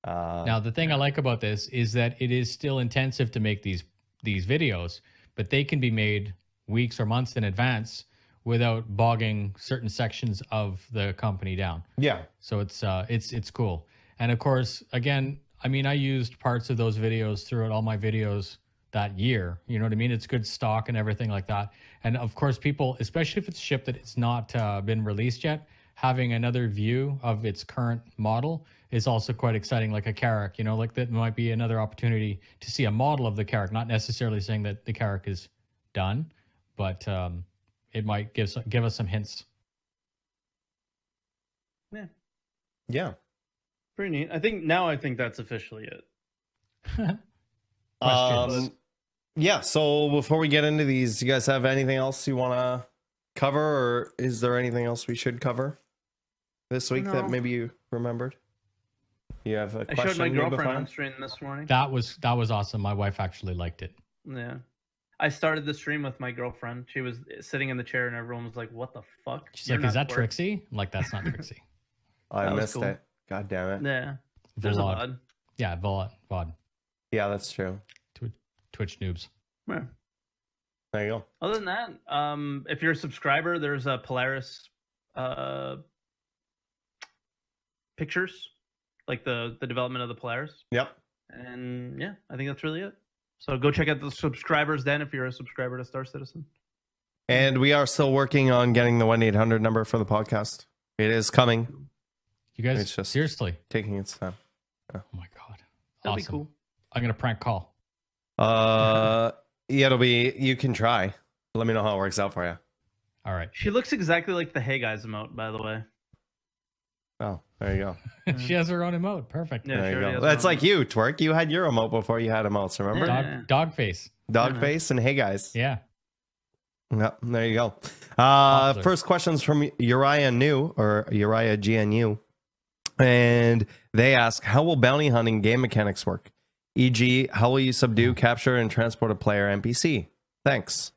Now the thing I like about this is that it is still intensive to make these videos, but they can be made weeks or months in advance without bogging certain sections of the company down. Yeah. So it's cool. And of course, again, I mean, I used parts of those videos throughout all my videos that year. You know what I mean? It's good stock and everything like that. And of course, people, especially if it's a ship that it's not been released yet, having another view of its current model is also quite exciting, like a Carrack. You know, like that might be another opportunity to see a model of the Carrack, not necessarily saying that the Carrack is done, but it might give us some hints. Yeah. Pretty neat. I think that's officially it. Yeah, so before we get into these, you guys have anything else you want to cover, or is there anything else we should cover this week that maybe you remembered? You have a question? I showed my girlfriend on stream this morning. That was awesome. My wife actually liked it. Yeah. I started the stream with my girlfriend. She was sitting in the chair and everyone was like, "What the fuck?" She's like, "Is that Trixie?" I'm like, "That's not Trixie." I missed it. God damn it. Yeah. There's a VOD. Yeah, VOD. Yeah, that's true. Twitch noobs. Yeah. There you go. Other than that, if you're a subscriber, there's a Polaris pictures, like the development of the Polaris. Yep. And yeah, I think that's really it. So go check out the subscribers then if you're a subscriber to Star Citizen. And we are still working on getting the 1-800 number for the podcast. It is coming. You guys, it's just seriously taking its time. Oh my god, that'll be cool. I'm gonna prank call. Yeah, it'll be. You can try. Let me know how it works out for you. All right. She looks exactly like the Hey Guys emote, by the way. Oh, there you go. She has her own emote. Perfect. Yeah, there you go. That's like you, Twerk. You had your emote before you had emotes. Remember? Dog face. Dog face and Hey Guys. Yeah. Yep, there you go. First question's from Uriah New or Uriah GNU. And they ask, how will bounty hunting game mechanics work? E.g., how will you subdue, capture, and transport a player NPC? Thanks.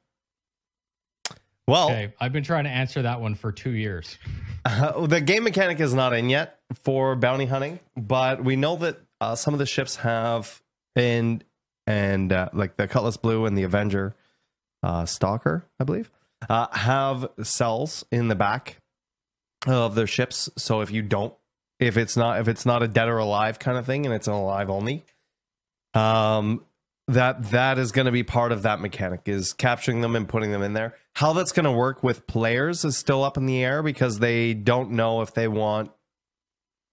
Well, okay, I've been trying to answer that one for 2 years. The game mechanic is not in yet for bounty hunting, but we know that some of the ships have, and like the Cutlass Blue and the Avenger, Stalker, I believe, have cells in the back of their ships. So if it's not a dead or alive kind of thing, and it's an alive only, that is going to be part of that mechanic, is capturing them and putting them in there. How that's going to work with players is still up in the air, because they don't know if they want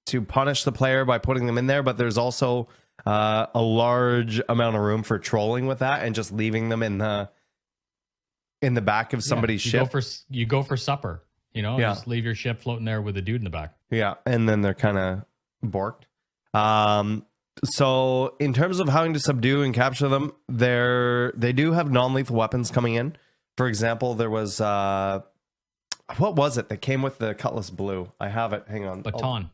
to punish the player by putting them in there, but there's also a large amount of room for trolling with that and just leaving them in the back of somebody's ship. You go for supper, just leave your ship floating there with a dude in the back. Yeah, and then they're kind of borked. So in terms of having to subdue and capture them, they do have non-lethal weapons coming in. For example, there was what was it that came with the Cutlass Blue? I have it. Hang on. Baton.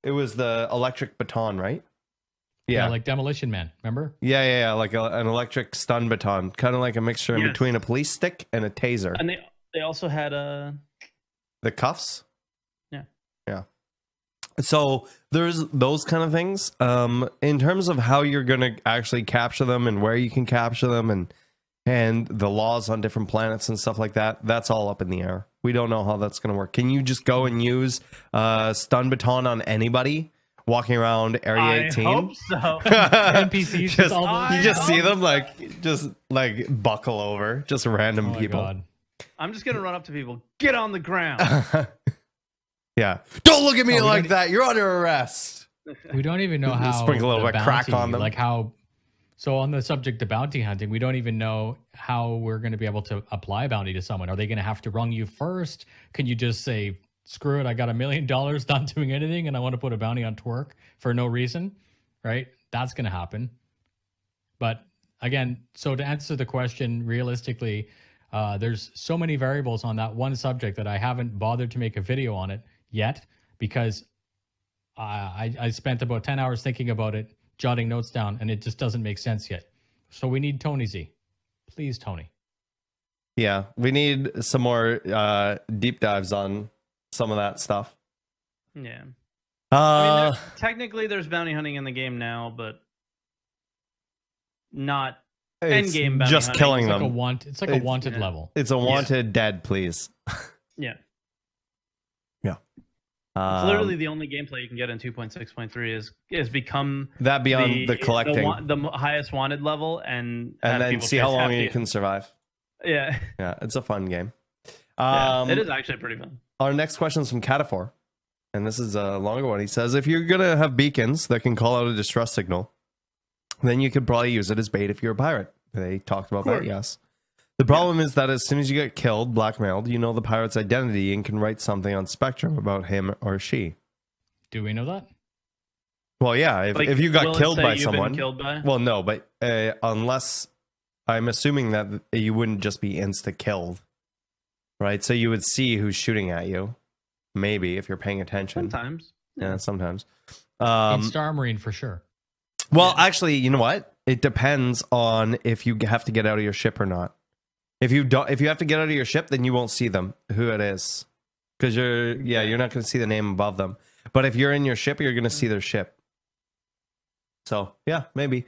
It was the electric baton, right? Yeah, like Demolition Man, remember? Yeah, like an electric stun baton, kind of like a mixture in between a police stick and a taser. And they also had the cuffs. Yeah. So there's those kind of things. In terms of how you're going to actually capture them and where you can capture them and the laws on different planets and stuff like that, that's all up in the air. We don't know how that's going to work. Can you just go and use stun baton on anybody walking around Area 18? I hope so. NPCs you just see them like buckle over, just random people. God. I'm just gonna run up to people. Get on the ground. Yeah. Don't look at me like that. You're under arrest. We don't even know how sprinkle a little bit of crack on them. Like how. So on the subject of bounty hunting, we don't even know how we're going to be able to apply a bounty to someone. Are they going to have to rung you first? Can you just say, screw it, I got $1 million, not doing anything, and I want to put a bounty on Twerk for no reason, right? That's going to happen. But again, so to answer the question realistically, there's so many variables on that one subject that I haven't bothered to make a video on it yet, because I spent about 10 hours thinking about it, jotting notes down, and it just doesn't make sense yet. So we need Tony Z. Please, Tony. Yeah, we need some more deep dives on some of that stuff. Yeah. I mean, technically there's bounty hunting in the game now, but not end game bounty just hunting. killing them. It's like a wanted level. It's a wanted dead, please. Yeah. Yeah. It's literally the only gameplay you can get in 2.6.3 is become that beyond the collecting, the highest wanted level, and then see how long you can survive. Yeah. Yeah, it's a fun game. It is actually pretty fun. Our next question is from Catafor, and this is a longer one. He says, if you're going to have beacons that can call out a distress signal, then you could probably use it as bait if you're a pirate. They talked about that, yes. The problem is that as soon as you get killed, blackmailed, you know the pirate's identity and can write something on Spectrum about him or she. Do we know that? Well, yeah, if you got killed by someone. Well, no, but unless, I'm assuming that you wouldn't just be insta-killed. Right, so you would see who's shooting at you, maybe, if you're paying attention. Sometimes. Yeah, sometimes. In Star Marine, for sure. Well, actually, you know what? It depends on if you have to get out of your ship or not. If you have to get out of your ship, then you won't see them, who it is. Because you're not going to see the name above them. But if you're in your ship, you're going to see their ship. So, yeah, maybe.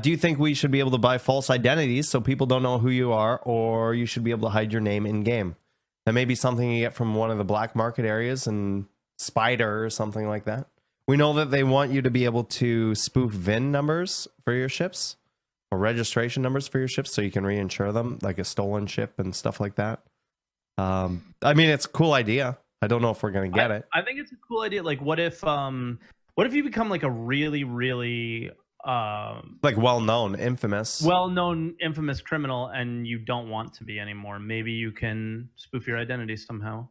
Do you think we should be able to buy false identities so people don't know who you are, or you should be able to hide your name in-game? That may be something you get from one of the black market areas and Spider or something like that. We know that they want you to be able to spoof VIN numbers for your ships or registration numbers for your ships so you can reinsure them, like a stolen ship and stuff like that. I mean, it's a cool idea. I don't know if we're going to get it. I think it's a cool idea. Like, what if you become like a really, really like well-known infamous criminal, and you don't want to be anymore? Maybe you can spoof your identity somehow.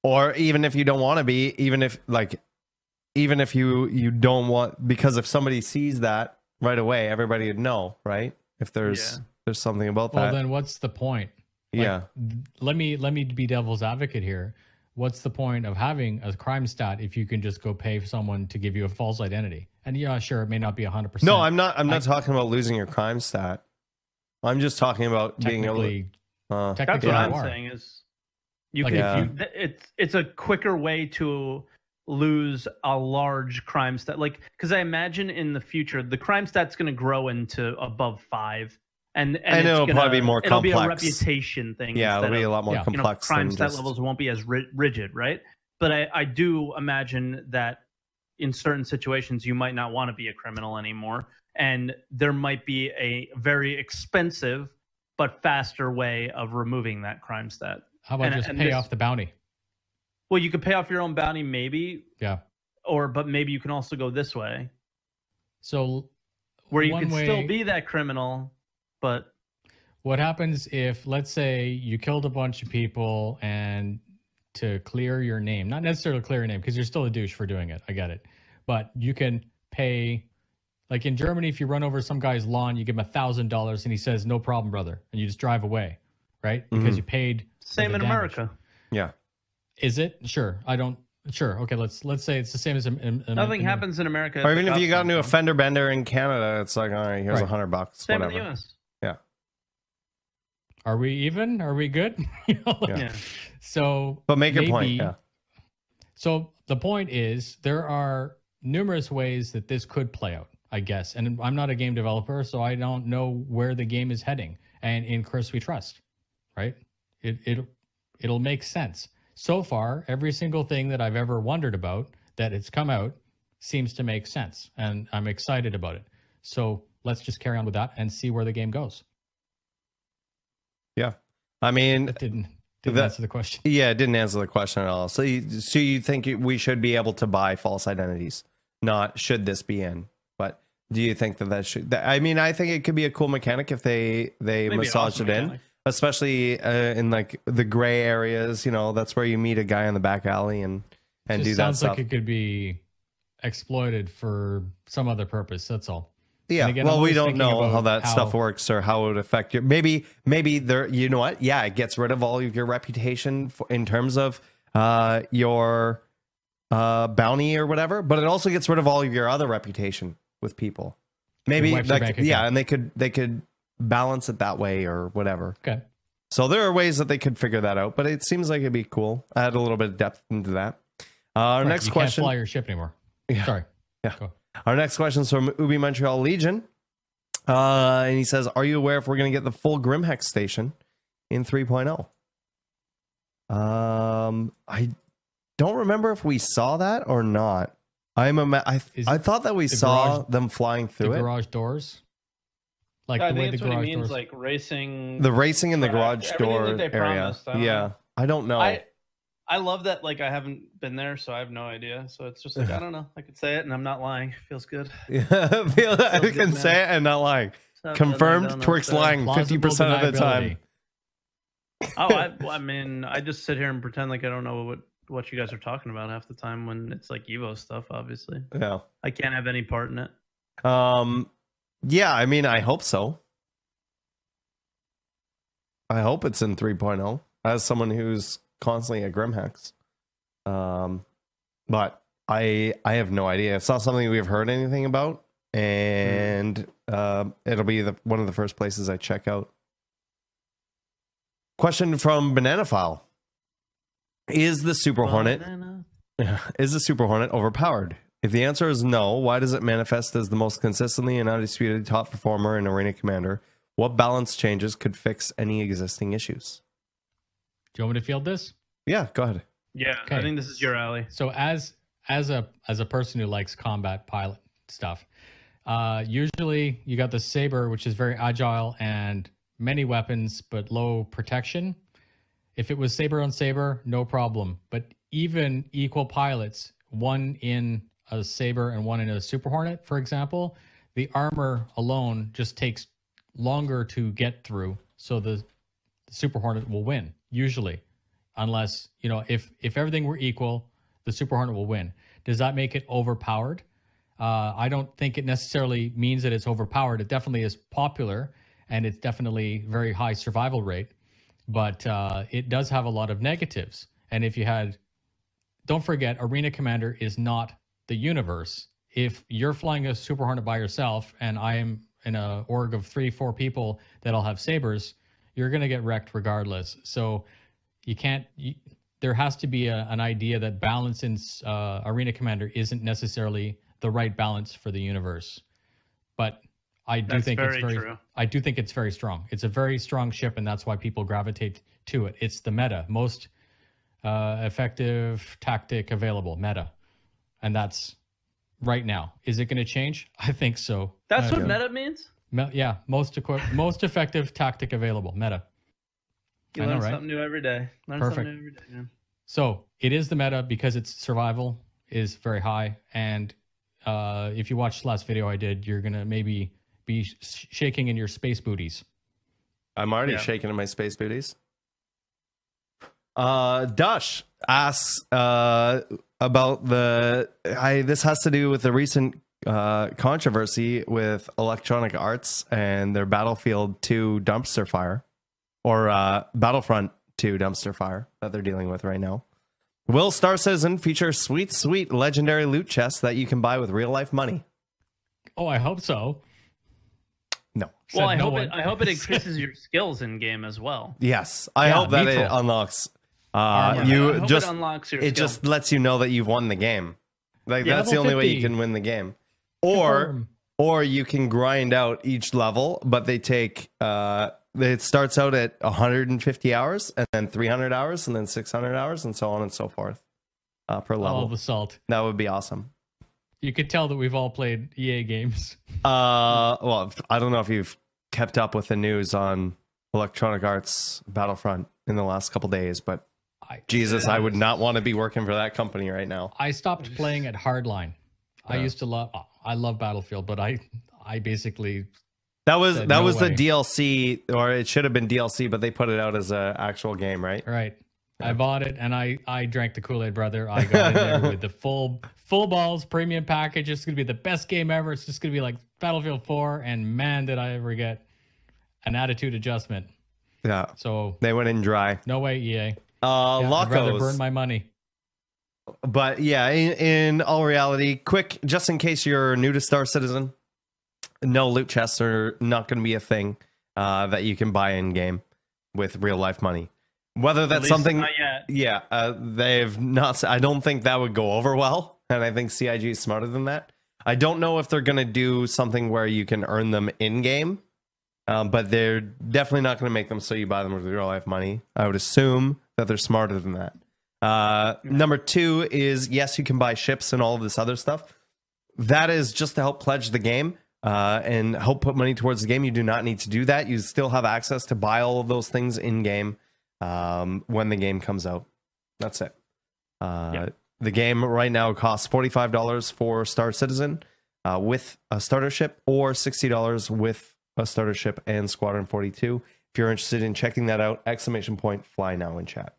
Or even if you don't want to be, even if you don't want, because if somebody sees that right away, everybody would know, right? If there's something about that. Well, then what's the point? Yeah. Let me be devil's advocate here. What's the point of having a crime stat if you can just go pay someone to give you a false identity? And yeah, sure, it may not be 100%. No, I'm not talking about losing your crime stat. I'm just talking about being able to... That's what I'm saying is it's a quicker way to lose a large crime stat. Like, because I imagine in the future, the crime stat's going to grow into above 5. and it'll probably be more it'll complex. It'll be a reputation thing. Yeah, it'll be a lot more complex. Crime than stat just... levels won't be as rigid, right? But I do imagine that in certain situations you might not want to be a criminal anymore, and there might be a very expensive but faster way of removing that crime stat. How about just pay off the bounty? Well, you could pay off your own bounty, maybe. Yeah. But maybe you can also go this way. So where you can still be that criminal, but what happens if, let's say, you killed a bunch of people and to clear your name, not necessarily clear your name because you're still a douche for doing it. I get it. But you can pay, like in Germany, if you run over some guy's lawn, you give him $1,000 and he says, no problem, brother. And you just drive away, right? Because you paid. Same in America. Yeah. Is it? Sure. Sure. Okay. Let's say it's the same as nothing happens in America. Or even if you got into a fender bender in Canada, it's like, all right, here's $100. Same whatever. in the US. Yeah. Are we even? Are we good? Yeah. So, but make your point. Yeah. So the point is, there are numerous ways that this could play out, I guess. And I'm not a game developer, so I don't know where the game is heading. And in Chris, we trust, right? It'll make sense. So far, every single thing that I've ever wondered about that it's come out seems to make sense, and I'm excited about it. So let's just carry on with that and see where the game goes. Yeah, I mean, that didn't answer the question. Yeah, it didn't answer the question at all. So you think we should be able to buy false identities? Not should this be in, but do you think that should? I mean, I think it could be a cool mechanic if they massage it in. Especially in like the gray areas, that's where you meet a guy in the back alley and do that stuff. Sounds like it could be exploited for some other purpose. That's all. Yeah. Again, well, we don't know how that stuff works or how it would affect your. Maybe there. You know what? Yeah, it gets rid of all of your reputation in terms of your bounty or whatever, but it also gets rid of all of your other reputation with people. Maybe and they could balance it that way or whatever. Okay. So there are ways that they could figure that out, but it seems like it'd be cool. Add a little bit of depth into that. Our next question. Can't fly your ship anymore. Yeah. Sorry. Yeah. Go. Our next question is from Ubi Montreal Legion. And he says, are you aware if we're going to get the full Grimhex station in 3.0? I don't remember if we saw that or not. I thought that we saw them flying through the garage doors. Like I the way think the that's what garage he means, doors. like racing. The racing in the garage door that they area. Promised, Yeah, I don't know. I love that. Like I haven't been there, so I have no idea. So it's just like I don't know. I could say it, and I'm not lying. It feels good. Yeah, I can say it and not lying. Confirmed. Twerk's lying 50% of the time. I mean, I just sit here and pretend like I don't know what you guys are talking about half the time when it's like Evo stuff. Obviously, yeah. I can't have any part in it. Yeah, I mean, I hope so. I hope it's in 3.0 as someone who's constantly at Grimhex. But I have no idea. It's not something we've heard anything about, and it'll be one of the first places I check out. Question from Banana File: Is the Super Hornet overpowered? If the answer is no, why does it manifest as the most consistently and undisputed top performer in Arena Commander? What balance changes could fix any existing issues? Do you want me to field this? Yeah, go ahead. Yeah, okay. I think this is your alley. So as a person who likes combat pilot stuff, usually you got the Saber, which is very agile and many weapons, but low protection. If it was Saber on Saber, no problem. But even equal pilots, one in a Saber and one in a Super Hornet, for example, the armor alone just takes longer to get through. So the Super Hornet will win, usually. Unless, if everything were equal, the Super Hornet will win. Does that make it overpowered? I don't think it necessarily means that it's overpowered. It definitely is popular, and it's definitely very high survival rate. But it does have a lot of negatives. And if you had... Don't forget, Arena Commander is not the universe. If you're flying a Super Hornet by yourself, and I am in a org of 3-4 people that all have sabers, you're going to get wrecked regardless. So you can't... there has to be an idea that balance in Arena Commander isn't necessarily the right balance for the universe. But I do That's think it's very true. I do think it's very strong. It's a very strong ship, and that's why people gravitate to it. It's the meta, most effective tactic available, meta. And that's right now. Is it going to change? I think so. That's what meta means? Yeah, most effective tactic available, meta. You learn something new every day. Perfect. Something new every day, man. So it is the meta because its survival is very high. And if you watched the last video I did, you're going to maybe be shaking in your space booties. I'm already shaking in my space booties. Dush asks about this has to do with the recent controversy with Electronic Arts and their Battlefield 2 dumpster fire, or Battlefront 2 dumpster fire that they're dealing with right now. Will Star Citizen feature sweet legendary loot chests that you can buy with real life money? Oh, I hope so. No. Well, I hope it increases your skills in game as well. Yes, I hope that it unlocks. It unlocks your it just lets you know that you've won the game. Like that's the only way you can win the game. Or you can grind out each level, but they take it starts out at 150 hours and then 300 hours and then 600 hours and so on and so forth per level. All the salt. That would be awesome. You could tell that we've all played EA games. Well, I don't know if you've kept up with the news on Electronic Arts Battlefront in the last couple days, but I would not want to be working for that company right now. I stopped playing at Hardline. I used to love Battlefield, but I basically that was the DLC, or it should have been DLC, but they put it out as an actual game, right? Right. Yeah. I bought it and I drank the Kool-Aid, brother. I got in there with the full balls premium package. It's gonna be the best game ever. It's just gonna be like Battlefield 4, and man, did I ever get an attitude adjustment. Yeah. So they went in dry. No way, EA. Locos. I'd rather burn my money. But yeah, in all reality, quick, just in case you're new to Star Citizen, no loot chests are not going to be a thing that you can buy in game with real life money. Whether that's something, not yet. They've not. I don't think that would go over well, and I think CIG is smarter than that. I don't know if they're going to do something where you can earn them in game, but they're definitely not going to make them so you buy them with real life money. I would assume that they're smarter than that. Number 2 is, yes, you can buy ships and all of this other stuff. That is just to help pledge the game and help put money towards the game. You do not need to do that. You still have access to buy all of those things in game when the game comes out. That's it. The game right now costs $45 for Star Citizen with a starter ship, or $60 with a starter ship and Squadron 42. If you're interested in checking that out, ! Fly now in chat.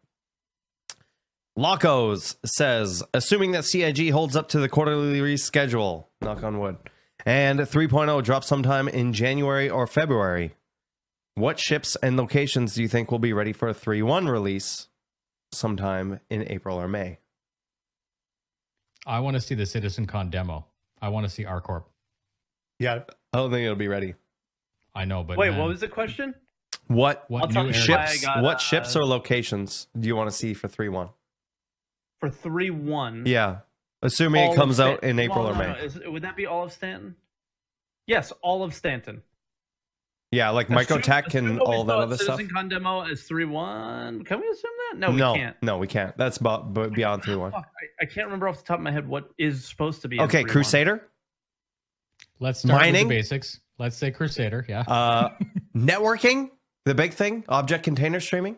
Locos says, assuming that CIG holds up to the quarterly release schedule, knock on wood, and 3.0 drops sometime in January or February, what ships and locations do you think will be ready for a 3.1 release sometime in April or May? I want to see the CitizenCon demo. I want to see RCorp. Yeah, I don't think it'll be ready. I know, but wait, what was the question? What new ships? What ships or locations do you want to see for 3.1? For 3.1, yeah, assuming it comes out in April or May. Would that be all of Stanton? Yes, all of Stanton. Yeah, like Microtech and all that other stuff. CitizenCon demo is 3.1. Can we assume that? No, we can't. No, we can't. That's beyond 3.1. I can't remember off the top of my head what is supposed to be. Okay, Crusader. Let's start with the basics. Let's say Crusader. Yeah. Networking, the big thing. Object container streaming.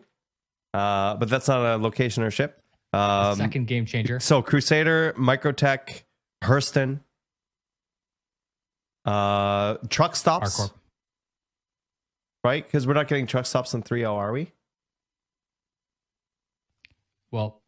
But that's not a location or ship. Second game changer. So Crusader, Microtech, Hurston, truck stops. RCorp. Right? Because we're not getting truck stops in 3.0, are we? Well,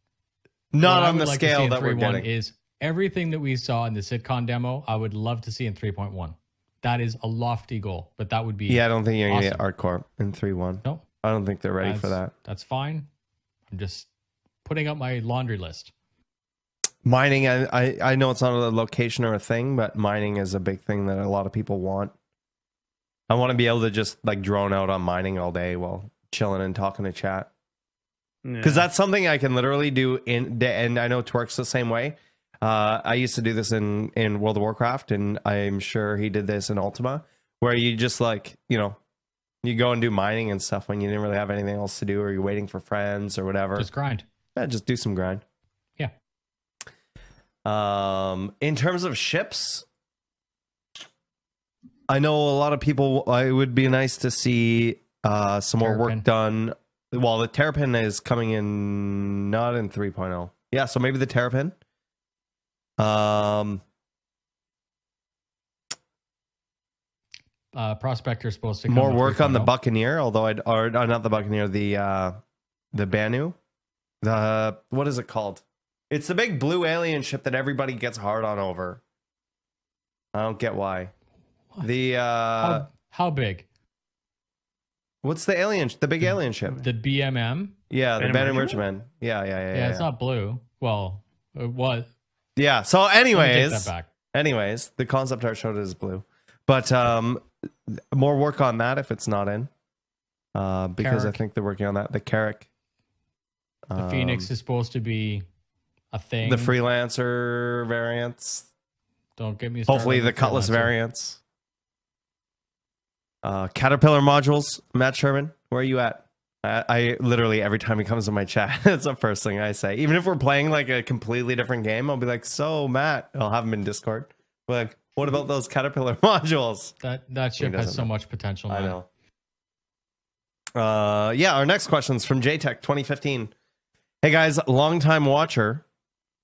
not on the scale that we're getting. Is everything that we saw in the SitCon demo, I would love to see in 3.1. That is a lofty goal, but that would be I don't think you're going to get RCorp in 3.1. No. I don't think they're ready for that. That's fine. I'm just putting up my laundry list. Mining, I know it's not a location or a thing, but mining is a big thing that a lot of people want. I want to be able to just like drone out on mining all day while chilling and talking to chat. Because that's something I can literally do and I know Twerk's the same way. I used to do this in World of Warcraft, and I'm sure he did this in Ultima, where you just like, you go and do mining and stuff when you didn't really have anything else to do, or you're waiting for friends or whatever. Just grind. Yeah, just do some grind. Yeah. In terms of ships, I know a lot of people, it would be nice to see some more work done. Well, the Terrapin is coming in, not in 3.0. Yeah, so maybe the Terrapin. Prospector is supposed to come more with work on the 3.0. Buccaneer, although not the Buccaneer, the Banu. What is it called? It's the big blue alien ship that everybody gets hard on over. I don't get why. What? The how big? What's the alien? The big alien ship? The BMM. Yeah, the Banu Merchantman. Yeah. Yeah, it's not blue. Well, it was. Yeah. So, anyways, take that back. The concept art showed it as blue, but more work on that if it's not in, because I think they're working on that. The Carrack. The Phoenix is supposed to be a thing. The Freelancer variants. Don't get me started. Hopefully, the Cutlass variants. Caterpillar modules. Matt Sherman, where are you at? I literally, every time he comes to my chat, that's the first thing I say. Even if we're playing like a completely different game, I'll be like, so Matt, I'll have him in Discord. We're like, what about those Caterpillar modules? That ship has so much potential, man. I know. Yeah, our next question's from JTech 2015. Hey guys, longtime watcher,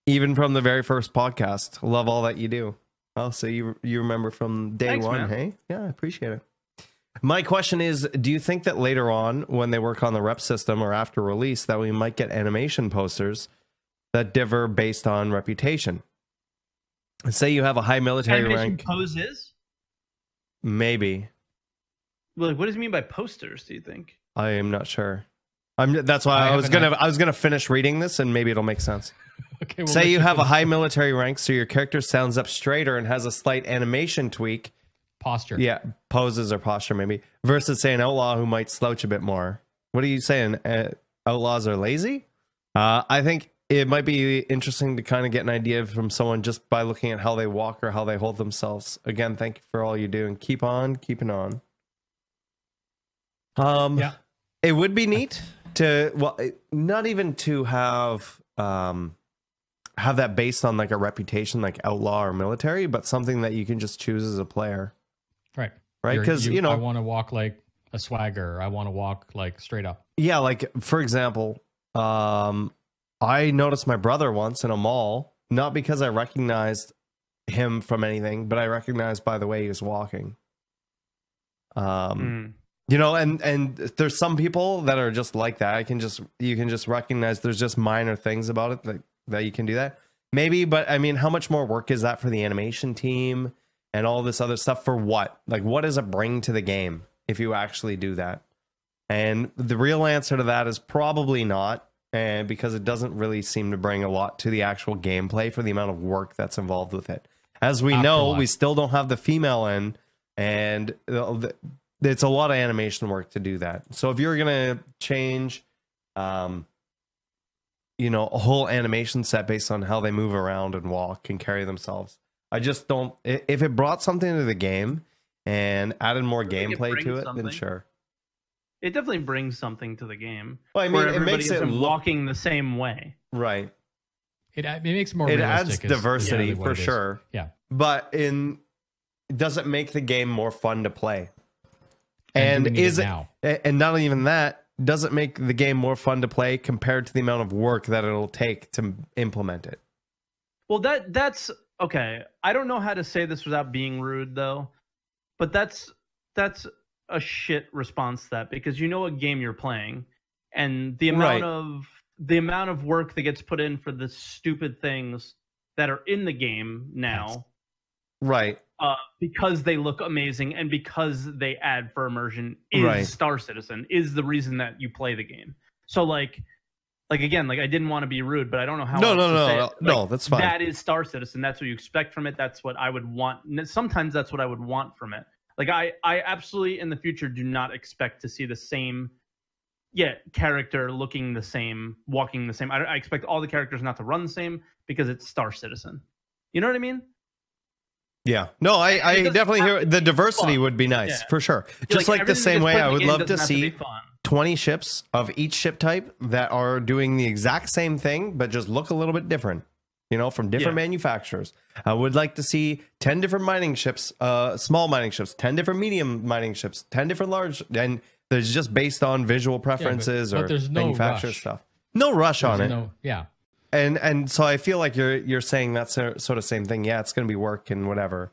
even from the very first podcast. Love all that you do. Oh, so you remember from day one, man. Hey? Yeah, I appreciate it. My question is, do you think that later on, when they work on the rep system or after release, that we might get animation posters that differ based on reputation? Say you have a high military rank. Poses? Maybe. Well, what does he mean by posters, do you think? I am not sure. That's why I was gonna finish reading this, and maybe it'll make sense. Okay. Well, say you have a high military rank, so your character stands up straighter and has a slight animation tweak. Posture. Yeah, poses or posture maybe. Versus say an outlaw who might slouch a bit more. What are you saying? Outlaws are lazy? I think it might be interesting to kind of get an idea from someone just by looking at how they walk or how they hold themselves. Again, thank you for all you do, and keep on keeping on. Yeah. It would be neat to, well, not even to have that based on like a reputation like outlaw or military, but something that you can just choose as a player. Right. Because, I want to walk like a swagger. I want to walk like straight up. Yeah. Like, for example, I noticed my brother once in a mall, not because I recognized him from anything, but I recognized by the way he was walking. And there's some people that are just like that. You can just recognize there's just minor things about it that you can do that. Maybe, but I mean, how much more work is that for the animation team and all this other stuff for what? Like, what does it bring to the game if you actually do that? And the real answer to that is probably not, because it doesn't really seem to bring a lot to the actual gameplay for the amount of work that's involved with it. As we know, we still don't have the female in, and it's a lot of animation work to do that. So if you're going to change, a whole animation set based on how they move around and walk and carry themselves, I just don't. If it brought something to the game and added more gameplay to it, then sure. It definitely brings something to the game. Well, I mean, it makes it walking the same way, right? It makes it more. It adds diversity for sure. Yeah, but does it make the game more fun to play? And is it now? And not even that. Does it make the game more fun to play compared to the amount of work that it'll take to implement it? Well, that's okay. I don't know how to say this without being rude, though, but that's a shit response to that, because you know what game you're playing, and the amount of work that gets put in for the stupid things that are in the game now, right? Because they look amazing and because they add for immersion is Star Citizen, is the reason that you play the game. So like again, I didn't want to be rude, but I don't know how. No, that's fine. That is Star Citizen. That's what you expect from it. That's what I would want. Sometimes that's what I would want from it. Like I absolutely in the future do not expect to see the same, character looking the same, walking the same. I expect all the characters not to run the same because it's Star Citizen. You know what I mean? Yeah. No, I definitely hear the diversity would be nice for sure. Just like the same way I would love to see 20 ships of each ship type that are doing the exact same thing, but just look a little bit different, you know, from different manufacturers. I would like to see 10 different mining ships, small mining ships, 10 different medium mining ships, 10 different large, and there's just based on visual preferences but there's no manufacturer rush. stuff. No rush on it. Yeah. And so I feel like you're saying that's sort of same thing. Yeah, it's going to be work and whatever.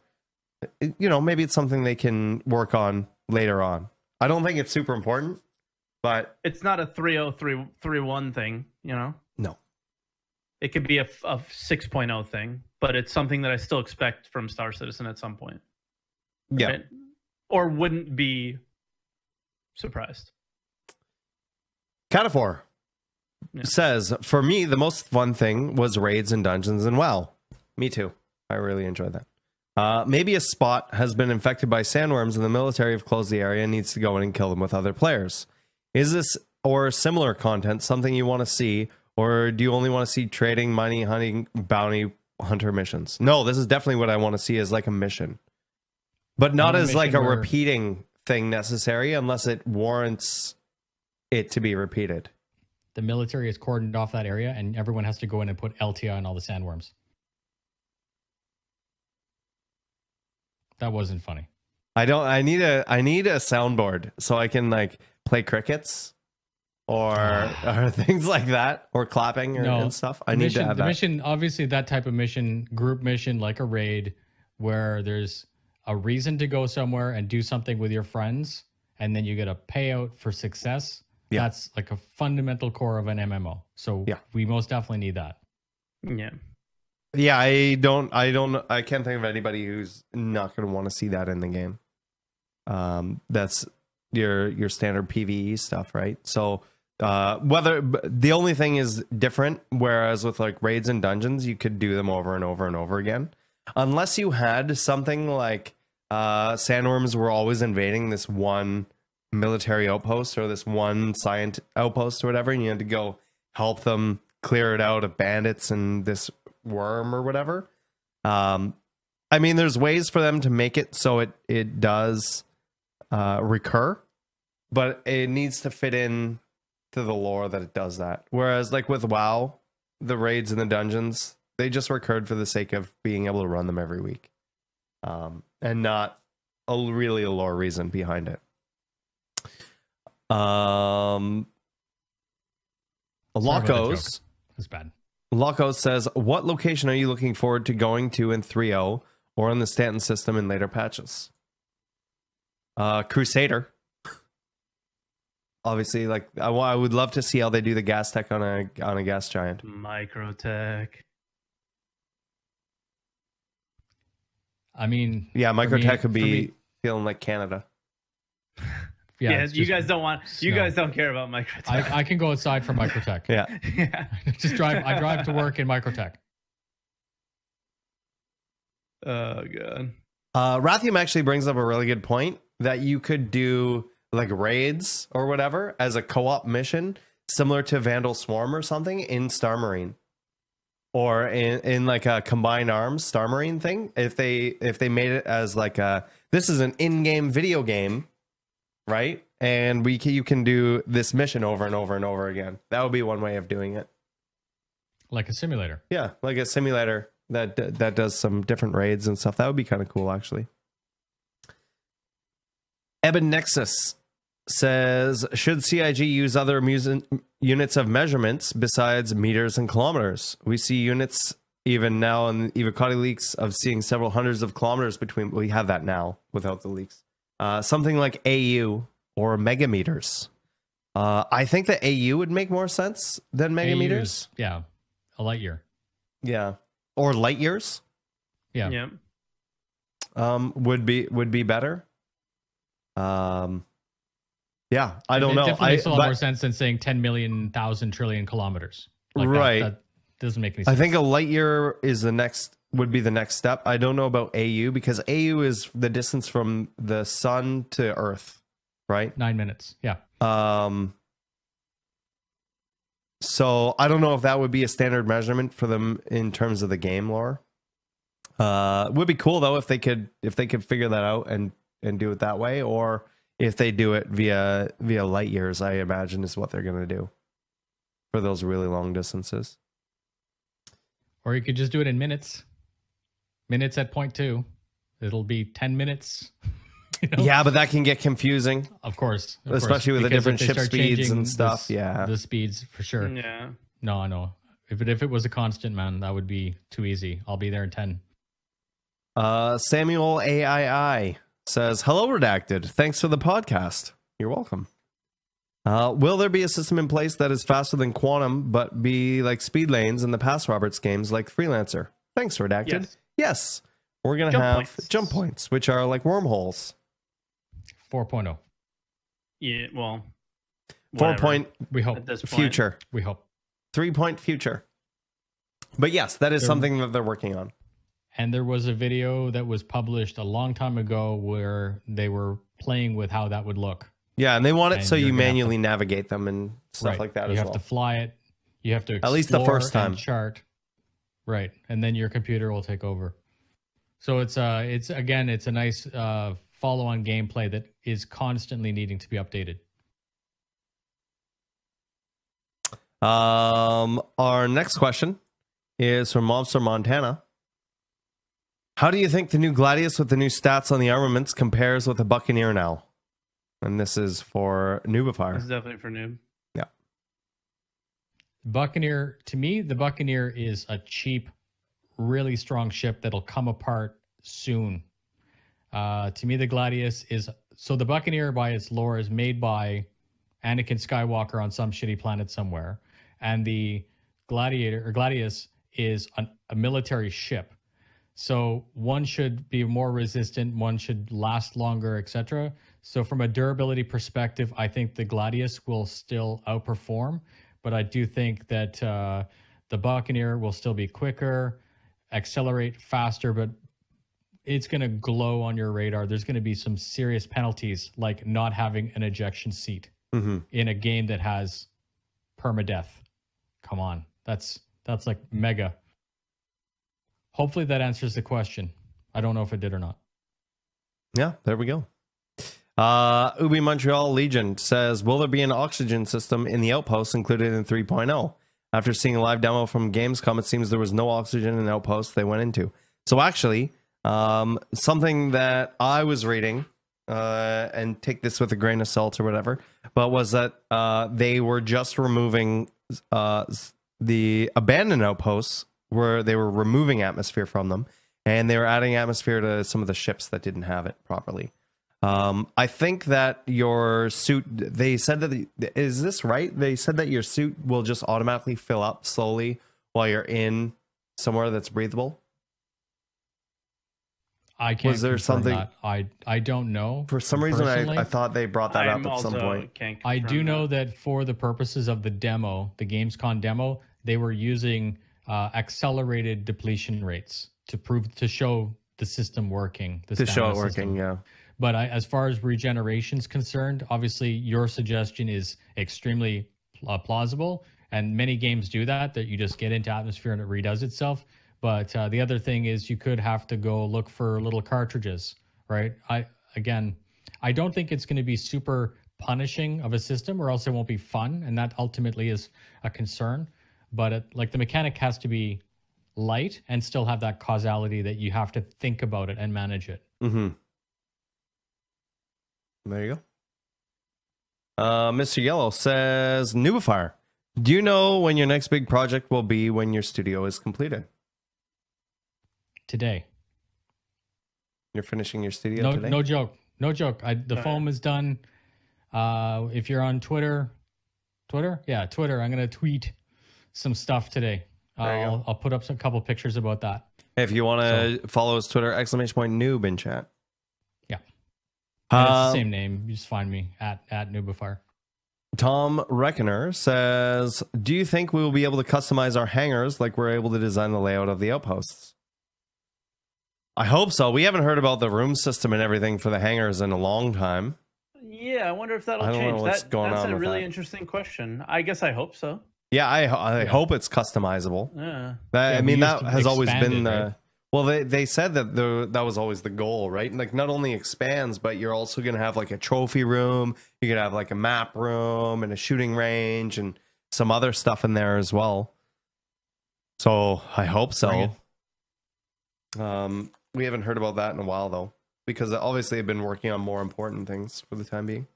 You know, maybe it's something they can work on later on. I don't think it's super important, but it's not a 3.0-3.1 thing, you know? No. It could be a 6.0 thing, but it's something that I still expect from Star Citizen at some point. Yeah. Right? Or wouldn't be surprised. Cataphor says, for me, the most fun thing was raids and dungeons and WoW. Me too. I really enjoyed that. Maybe a spot has been infected by sandworms and the military have closed the area and needs to go in and kill them with other players. Is this or similar content something you want to see, or do you only want to see trading, mining, hunting, bounty hunter missions? No, this is definitely what I want to see as like a mission. But not as like a repeating thing necessary unless it warrants it to be repeated. The military is cordoned off that area and everyone has to go in and put LTI on all the sandworms. That wasn't funny. I need a soundboard so I can like play crickets or things like that, or clapping and stuff. I need to have that. Mission, obviously that type of mission, group mission like a raid, where there's a reason to go somewhere and do something with your friends, and then you get a payout for success. Yeah. That's like a fundamental core of an MMO. So we most definitely need that. Yeah. Yeah, I can't think of anybody who's not going to want to see that in the game. That's your standard PvE stuff, right? So whether the only thing is different, whereas with like raids and dungeons, you could do them over and over and over again. Unless you had something like sandworms were always invading this one military outpost or this one science outpost or whatever, and you had to go help them clear it out of bandits and this worm or whatever. I mean, there's ways for them to make it so it does recur, but it needs to fit in to the lore that it does that. Whereas like with WoW, the raids and the dungeons, they just recurred for the sake of being able to run them every week, and not really a lore reason behind it. Locos. That's bad. Locos says, what location are you looking forward to going to in 3.0 or on the Stanton system in later patches? Crusader. Obviously, like I would love to see how they do the gas tech on a gas giant. Microtech. I mean, yeah, Microtech would be feeling like Canada. Yeah, you guys don't want. You guys don't care about Microtech. I can go outside for Microtech. Yeah. Just drive. I drive to work in Microtech. Oh god. Rathium actually brings up a really good point that you could do like raids or whatever as a co-op mission, similar to Vandal Swarm or something in Star Marine, or in like a combined arms Star Marine thing. If they made it as like this is an in-game video game. Right, and you can do this mission over and over and over again. That would be one way of doing it, like a simulator. Yeah, like a simulator that does some different raids and stuff. That would be kind of cool, actually. Eben Nexus says, should CIG use other units of measurements besides meters and kilometers? We see units even now in Evocati leaks of seeing several hundreds of kilometers between. We have that now without the leaks. Something like AU or megameters. I think that AU would make more sense than megameters. Yeah, a light year. Yeah, or light years. Yeah. Would be better. Yeah, I don't know. It definitely makes a lot more sense than saying 10 million, 1,000 trillion kilometers. Like right. That doesn't make any sense. I think a light year would be the next step. I don't know about AU because AU is the distance from the sun to Earth, right? 9 minutes. Yeah. So I don't know if that would be a standard measurement for them in terms of the game lore. Would be cool though if they could figure that out and do it that way, or if they do it via light years, I imagine is what they're going to do for those really long distances. Or you could just do it in minutes. Minutes at 0.2. It'll be 10 minutes. You know? Yeah, but that can get confusing. Of course. Especially with the different ship speeds and stuff. The speeds, for sure. Yeah. No. If it was a constant, man, that would be too easy. I'll be there in 10. Samuel AII says, hello, Redacted. Thanks for the podcast. You're welcome. Will there be a system in place that is faster than Quantum, but be like speed lanes in the Pass Roberts games like Freelancer? Thanks, Redacted. Yes. We're going to have jump points, which are like wormholes. 4.0. Yeah, well. 4 point we hope. Future. We hope. 3-point future. But yes, that is something that they're working on. And there was a video that was published a long time ago where they were playing with how that would look. Yeah, and they want it so you manually navigate them and stuff like that as well. You have to fly it. You have to explore at least the first time. Chart. Right. And then your computer will take over. So it's a nice follow-on gameplay that is constantly needing to be updated. Our next question is from Mobster Montana. How do you think the new Gladius with the new stats on the armaments compares with the Buccaneer now? And this is for Noobifier. This is definitely for Noob. Yeah. Buccaneer, to me, the Buccaneer is a cheap, really strong ship that'll come apart soon. To me, the Gladius is... So the Buccaneer, by its lore, is made by Anakin Skywalker on some shitty planet somewhere. And the Gladius is a military ship. So one should be more resistant, one should last longer, etc. So from a durability perspective, I think the Gladius will still outperform, but I do think that the Buccaneer will still be quicker, accelerate faster, but it's going to glow on your radar. There's going to be some serious penalties, like not having an ejection seat in a game that has permadeath. Come on, that's like mega. Hopefully that answers the question. I don't know if it did or not. Yeah, there we go. Ubi Montreal Legion says, will there be an oxygen system in the Outpost included in 3.0? After seeing a live demo from Gamescom, it seems there was no oxygen in the Outpost they went into. So actually, something that I was reading, and take this with a grain of salt or whatever, but was that they were just removing the abandoned outposts, where they were removing atmosphere from them, and they were adding atmosphere to some of the ships that didn't have it properly. I think that your suit, they said that, is this right? They said that your suit will just automatically fill up slowly while you're in somewhere that's breathable. I can't. Was there something? That. I don't know. For some reason, I thought they brought that up at some point. I do know that for the purposes of the demo, the Gamescom demo, they were using accelerated depletion rates to show the system working. To show it working, yeah. But as far as regeneration is concerned, obviously your suggestion is extremely plausible, and many games do that you just get into atmosphere and it redoes itself. But the other thing is you could have to go look for little cartridges, right? I don't think it's going to be super punishing of a system, or else it won't be fun, and that ultimately is a concern. But the mechanic has to be light and still have that causality that you have to think about it and manage it. Mm-hmm. There you go. Mr. Yellow says, Noobifier, do you know when your next big project will be when your studio is completed? Today. You're finishing your studio today? No joke. No joke. The foam is done. If you're on Twitter? Yeah, Twitter. I'm going to tweet some stuff today. I'll put up a couple pictures about that. If you want to follow his Twitter, !noob in chat. Yeah. It's the same name. You just find me at Noobifier. Tom Reckoner says, do you think we will be able to customize our hangars like we're able to design the layout of the outposts? I hope so. We haven't heard about the room system and everything for the hangars in a long time. Yeah, I wonder if that'll change. I don't know what's going on with that. That's a really interesting question. I guess I hope so. Yeah, I hope it's customizable. Yeah. That has always been the... right? Well, they said that that was always the goal, right? Like not only expands, but you're also going to have like a trophy room. You're going to have like a map room and a shooting range and some other stuff in there as well. So I hope so. We haven't heard about that in a while though, because obviously they've been working on more important things for the time being.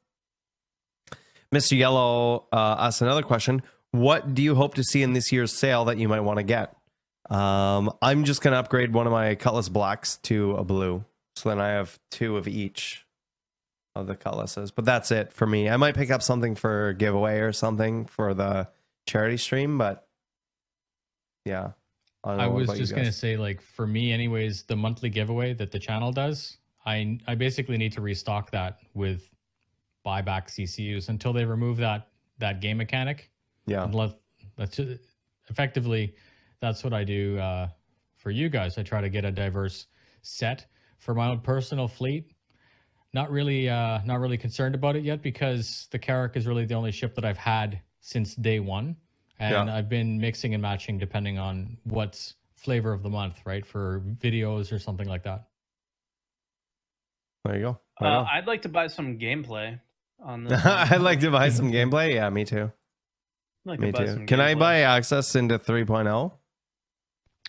Mr. Yellow asked another question. What do you hope to see in this year's sale that you might want to get? I'm just going to upgrade one of my Cutlass Blacks to a blue. So then I have 2 of each of the Cutlasses. But that's it for me. I might pick up something for a giveaway or something for the charity stream. But yeah. I was just going to say, like, for me anyways, the monthly giveaway that the channel does, I basically need to restock that with buyback CCUs until they remove that game mechanic. Yeah. That's effectively... That's what I do for you guys. I try to get a diverse set for my own personal fleet. Not really concerned about it yet because the Carrack is really the only ship that I've had since day one, and I've been mixing and matching depending on what's flavor of the month, right? For videos or something like that. There you go. I'd like to buy some gameplay on this. I'd like to buy some gameplay. Yeah, me too. Me too. Can I buy access into 3.0?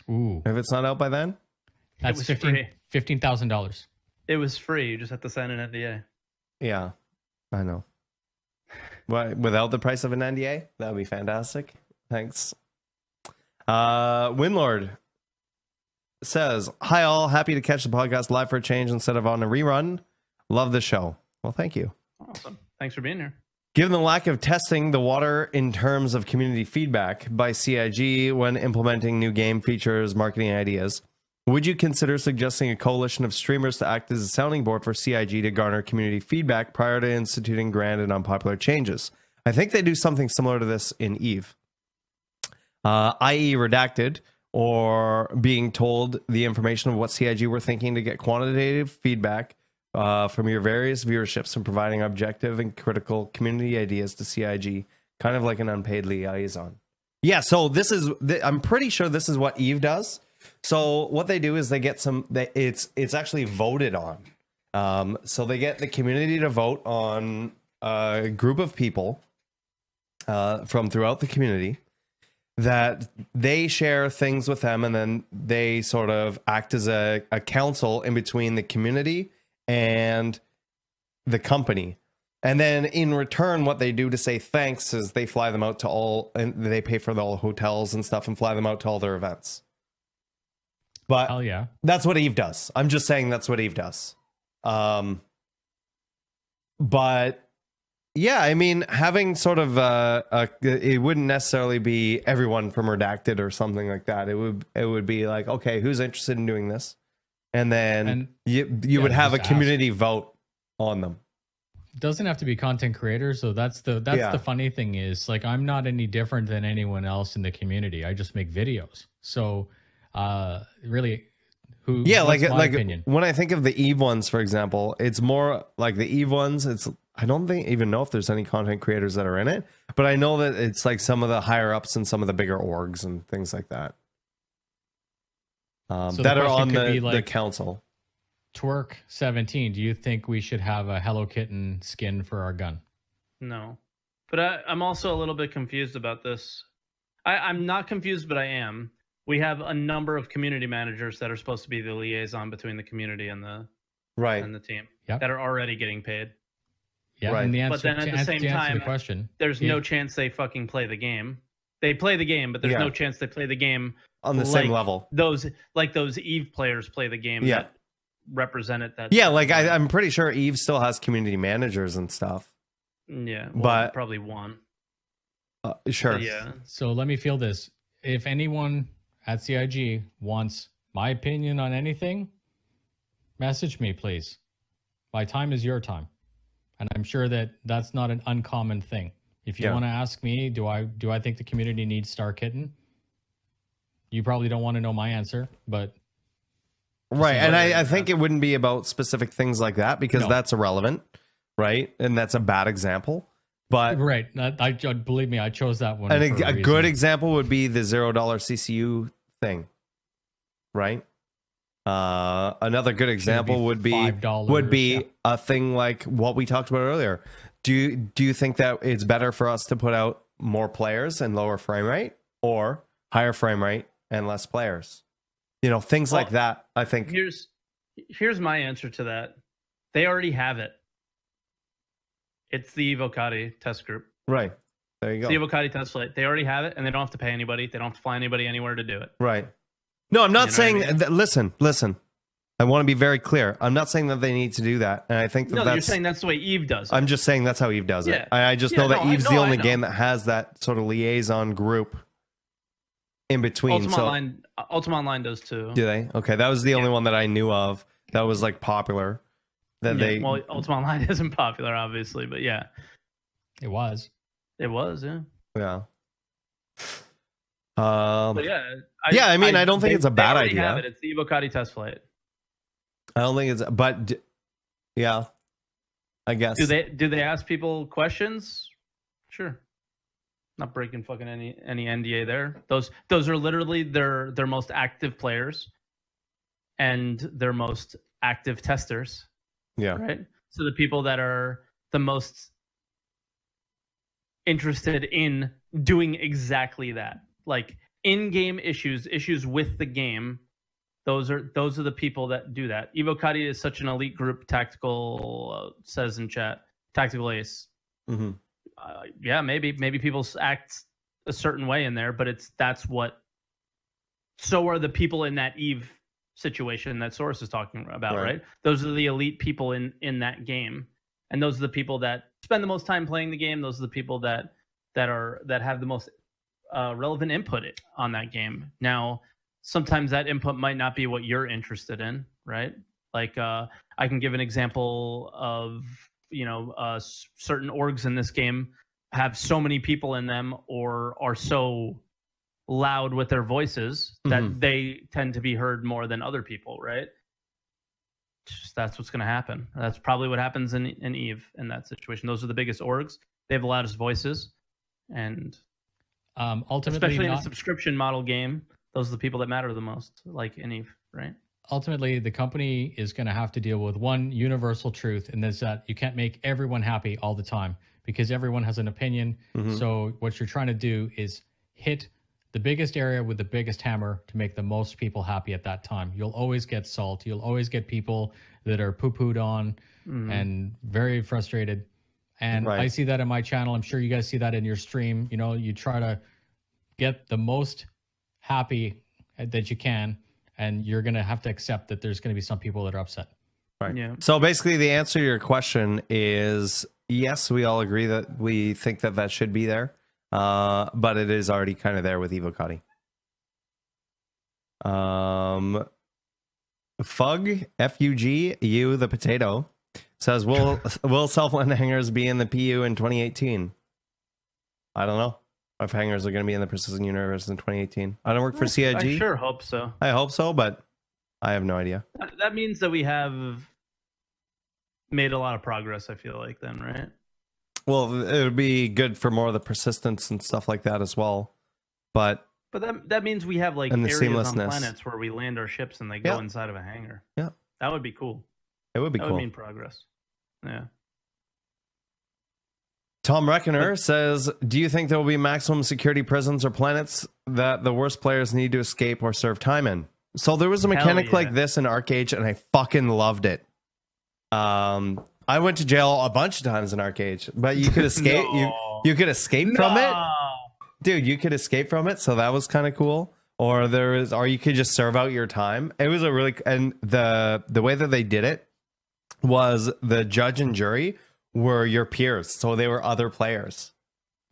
Ooh. If it's not out by then? That's $15,000. It was free. You just have to sign an NDA. Yeah, I know. But without the price of an NDA? That would be fantastic. Thanks. Winlord says, hi all, happy to catch the podcast live for a change instead of on a rerun. Love the show. Well, thank you. Awesome. Thanks for being here. Given the lack of testing the water in terms of community feedback by CIG when implementing new game features, marketing ideas, would you consider suggesting a coalition of streamers to act as a sounding board for CIG to garner community feedback prior to instituting grand and unpopular changes? I think they do something similar to this in EVE, i.e. redacted, or being told the information of what CIG were thinking to get quantitative feedback from your various viewerships and providing objective and critical community ideas to CIG, kind of like an unpaid liaison. Yeah, so this is, I'm pretty sure this is what EVE does. So what they do is they get it's actually voted on. So they get the community to vote on a group of people from throughout the community that they share things with them, and then they sort of act as a council in between the community and the company. And then in return, what they do to say thanks is they fly them out to all, and they pay for all hotels and stuff and fly them out to all their events. But hell yeah, that's what EVE does. I'm just saying that's what EVE does. But yeah, I mean, having sort of it wouldn't necessarily be everyone from Redacted or something like that. It would be like, okay, who's interested in doing this? And then you would have a community vote on them. Doesn't have to be content creators, so that's the funny thing is, like, I'm not any different than anyone else in the community. I just make videos. So really, what's my opinion? When I think of the EVE ones, for example, it's more like the EVE ones, I don't even know if there's any content creators that are in it, but I know that it's like some of the higher ups and some of the bigger orgs and things like that. So that are on the council. Twerk 17, do you think we should have a Hello Kitten skin for our gun? No. But I'm also a little bit confused about this. I'm not confused, but I am. We have a number of community managers that are supposed to be the liaison between the community and the team that are already getting paid. Yeah, right. And the answer, but then at the same time, there's no chance they fucking play the game. They play the game, but there's no chance they play the game on the same level. Those EVE players play the game that represent it. I'm pretty sure EVE still has community managers and stuff. Yeah, but probably one. Sure. But yeah. So let me feel this. If anyone at CIG wants my opinion on anything, message me, please. My time is your time. And I'm sure that that's not an uncommon thing. If you want to ask me, do I think the community needs Star Kitten? You probably don't want to know my answer, but... Right, and I think it wouldn't be about specific things like that, because that's irrelevant, right? And that's a bad example. But right, I believe me, I chose that one. And a good example would be the $0 CCU thing, right? Another good example would be $5 a thing like what we talked about earlier. Do you think that it's better for us to put out more players and lower frame rate, or higher frame rate and less players? You know, things like that. I think here's my answer to that. They already have it. It's the Evocati test group. Right. There you go. It's the Evocati test flight. They already have it, and they don't have to pay anybody. They don't have to fly anybody anywhere to do it. Right. No, I'm not saying that, listen. I want to be very clear. I'm not saying that they need to do that. And I think you're saying that's the way Eve does it. I'm just saying that's how Eve does it. I just know that Eve's the only game that has that sort of liaison group in between. Ultima Online does too. Do they? Okay, that was the only one that I knew of that was like popular. Well, Ultima Online isn't popular, obviously, but yeah. It was, yeah. Yeah. But I mean, I don't think it's a bad idea. Have it. It's the Evocati test flight. I don't think it's, but yeah, I guess. Do they ask people questions? Sure. Not breaking fucking any NDA there. Those are literally their most active players and their most active testers. Yeah. Right. So the people that are the most interested in doing exactly that, like in-game issues with the game, those are the people that do that. Evocati is such an elite group. Tactical says in chat, Tactical Ace. Mm-hmm. Yeah, maybe people act a certain way in there, but so are the people in that Eve situation that Source is talking about, right? Those are the elite people in that game, and those are the people that spend the most time playing the game. Those are the people that have the most relevant input on that game. Now, sometimes that input might not be what you're interested in, right? Like I can give an example of certain orgs in this game have so many people in them or are so loud with their voices that they tend to be heard more than other people, right? That's what's going to happen. That's probably what happens in Eve in that situation. Those are the biggest orgs. They have the loudest voices, and ultimately, especially in a subscription model game, those are the people that matter the most, like in Eve, right? Ultimately, the company is going to have to deal with one universal truth, and that's that you can't make everyone happy all the time because everyone has an opinion. So what you're trying to do is hit the biggest area with the biggest hammer to make the most people happy at that time. You'll always get salt. You'll always get people that are poo-pooed on and very frustrated. And I see that in my channel. I'm sure you guys see that in your stream. You know, you try to get the most happy that you can, and you're going to have to accept that there's going to be some people that are upset. Right. Yeah. So basically the answer to your question is yes, we all agree that we think that should be there. But it is already kind of there with Evocati. Fug, F-U-G, you the potato, says, will self-land hangers be in the PU in 2018? I don't know if hangers are going to be in the Precision Universe in 2018. I don't work for CIG. I sure hope so. I hope so, but I have no idea. That means that we have made a lot of progress, I feel like, then, right? Well, it would be good for more of the persistence and stuff like that as well. But that means we have like and the areas on planets where we land our ships and they go inside of a hangar. Yeah. That would be cool. It would be cool. That would mean progress. Yeah. Tom Reckoner says, do you think there will be maximum security prisons or planets that the worst players need to escape or serve time in? So there was a mechanic like this in Arcade, and I fucking loved it. I went to jail a bunch of times in Arcade, but you could escape. You could escape from it, dude. You could escape from it, so that was kind of cool. Or you could just serve out your time. It was and the way that they did it was the judge and jury were your peers, so they were other players.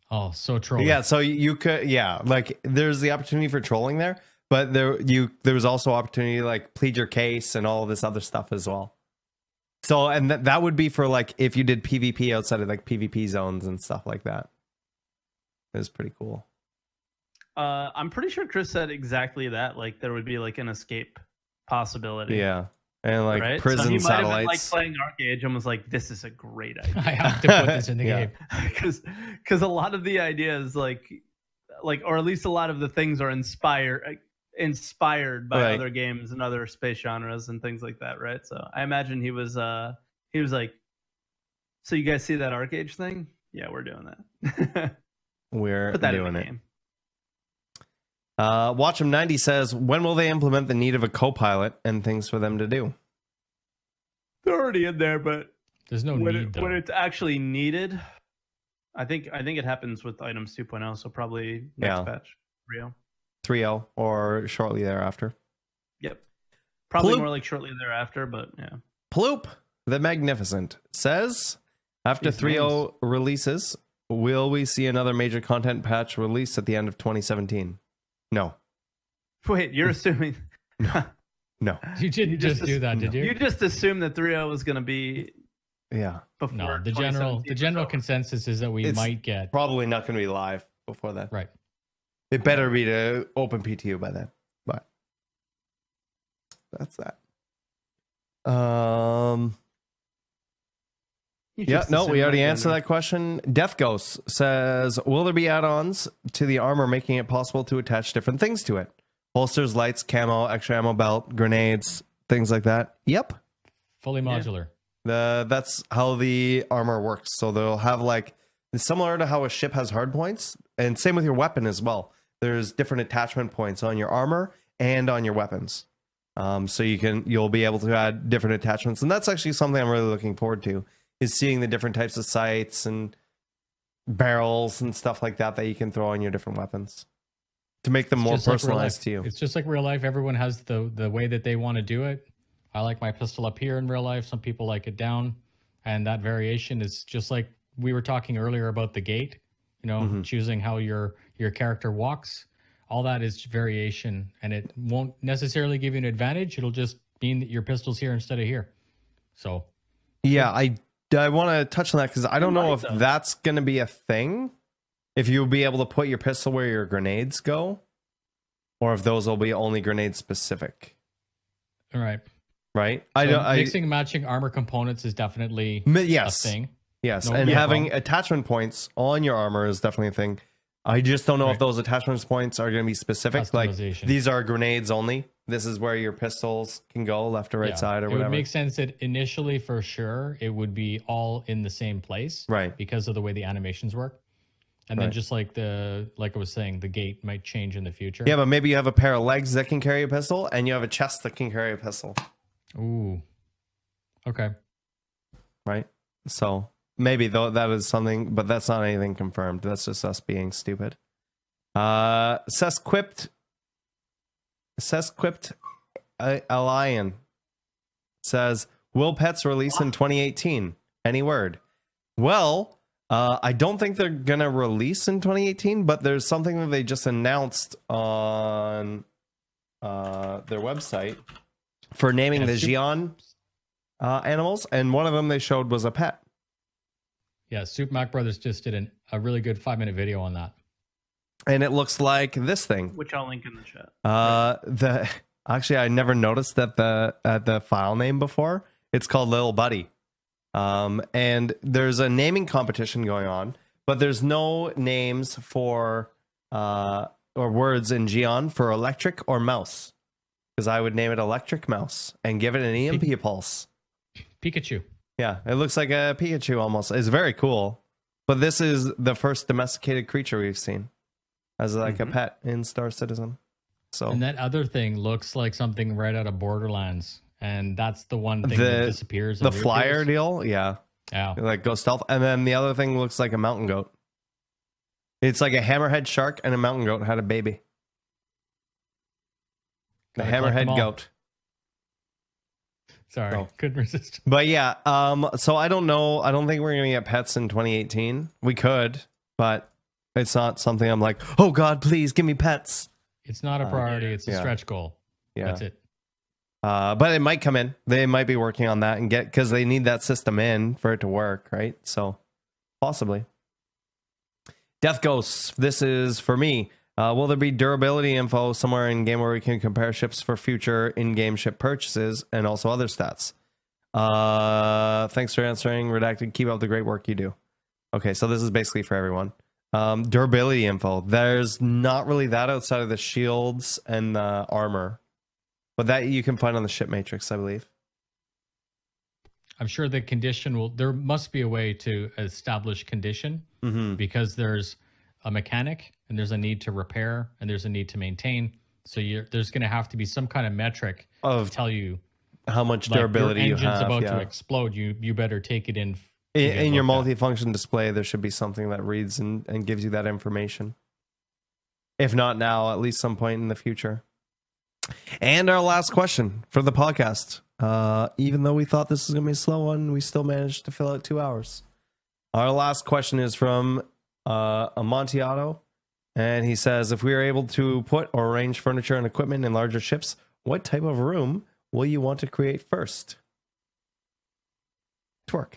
Oh, so trolling. Yeah, so you could, like there's the opportunity for trolling there, but there was also opportunity to like plead your case and all this other stuff as well. So, and that would be for like if you did PvP outside of like PvP zones and stuff like that. It was pretty cool. I'm pretty sure Chris said exactly that. Like there would be like an escape possibility. Yeah, and like prison so he satellites. Might have been, like playing Arcade and was like, "This is a great idea. I have to put this in the game." Because a lot of the ideas, like, or at least a lot of the things are inspired. inspired by Right. other games and other space genres and things like that, right? So I imagine he was like, so you guys see that arc age thing? Yeah, we're doing that. We're Put that doing in the it. game. Watch'em90 says, when will they implement the need of a co-pilot and things for them to do? They're already in there, but There's no need though. when it's actually needed, I think it happens with items 2.0, so probably next patch. 3.0. 3.0 or shortly thereafter. Yep. Probably Ploop. more like shortly thereafter, but yeah. Ploop the Magnificent says, after These 3.0 releases, will we see another major content patch released at the end of 2017? No. Wait, you're assuming No. You didn't just do that, did you? You just assumed that 3.0 was going to be Yeah. before. No, the general 2017 consensus is that we It's might get Probably not going to be live before that. right. It better be to open PTU by then. But that's that. You Yeah, just no, we assumed already that answered that question. Death Ghost says, will there be add-ons to the armor making it possible to attach different things to it? Holsters, lights, camo, extra ammo belt, grenades, things like that. Yep. Fully modular. That's how the armor works. So they'll have like, similar to how a ship has hard points, and same with your weapon as well. There's different attachment points on your armor and on your weapons. So you'll be able to add different attachments. And that's actually something I'm really looking forward to, is seeing the different types of sights and barrels and stuff like that you can throw on your different weapons to make them more Just like real personalized life. to you. It's just like real life. Everyone has the way that they want to do it. I like my pistol up here in real life. Some people like it down. And that variation is just like we were talking earlier about the gait, choosing how your character walks. All that is variation, and it won't necessarily give you an advantage. It'll just mean that your pistol's here instead of here. So Yeah, I want to touch on that because I don't know if that's going to be a thing. If you'll be able to put your pistol where your grenades go, or if those will be only grenade specific. all right. Right? So mixing and matching armor components is definitely yes. a thing. Yes, No and having problem. attachment points on your armor is definitely a thing. I just don't know if those attachment points are going to be specific. Like, Customization. these are grenades only. This is where your pistols can go, left or right side or it whatever. would make sense that initially, for sure, it would be all in the same place, Right. Because of the way the animations work. And then just like I was saying, the gate might change in the future. Yeah, but maybe you have a pair of legs that can carry a pistol, and you have a chest that can carry a pistol. Ooh. Okay. Right? So maybe though that is something, but that's not anything confirmed. That's just us being stupid. Sesquipped Alion says, will pets release in 2018? Any word? Well, I don't think they're gonna release in 2018, but there's something that they just announced on their website for naming the Xion animals, and one of them they showed was a pet. Yeah, Super Mac Brothers just did a really good 5-minute video on that. And it looks like this thing. Which I'll link in the chat. Actually, I never noticed that the file name before. It's called Little Buddy. And there's a naming competition going on, but there's no names for or words in Xion for electric or mouse. Because I would name it Electric Mouse and give it an EMP pulse. Pikachu. Yeah, it looks like a Pikachu almost. It's very cool. But this is the first domesticated creature we've seen as like a pet in Star Citizen. So, and that other thing looks like something right out of Borderlands. And that's the one thing that disappears. The flyer deal, yeah. Yeah. Like go stealth. And then the other thing looks like a mountain goat. It's like a hammerhead shark and a mountain goat had a baby. The hammerhead goat. Sorry, couldn't resist. But yeah, so I don't know. I don't think we're gonna get pets in 2018. We could, but it's not something I'm like, oh God, please give me pets. It's not a priority. It's a stretch goal. Yeah, that's it. But it might come in. They might be working on that and because they need that system in for it to work, right? So possibly. Death Ghosts. This is for me. Will there be durability info somewhere in game where we can compare ships for future in-game ship purchases and also other stats? Thanks for answering, Redacted. Keep up the great work you do. Okay, so this is basically for everyone. Durability info. There's not really that outside of the shields and the armor, but that you can find on the ship matrix, I believe. I'm sure the condition will. There must be a way to establish condition because there's a mechanic and there's a need to repair and there's a need to maintain. So there's going to have to be some kind of metric to tell you how much durability your you engine's have. about to explode. You better take it in. In your multifunction display, there should be something that reads and gives you that information. If not now, at least some point in the future. And our last question for the podcast. Even though we thought this was going to be a slow one, we still managed to fill out 2 hours. Our last question is from Amontillado. And he says, if we are able to put or arrange furniture and equipment in larger ships, what type of room will you want to create first? Twerk.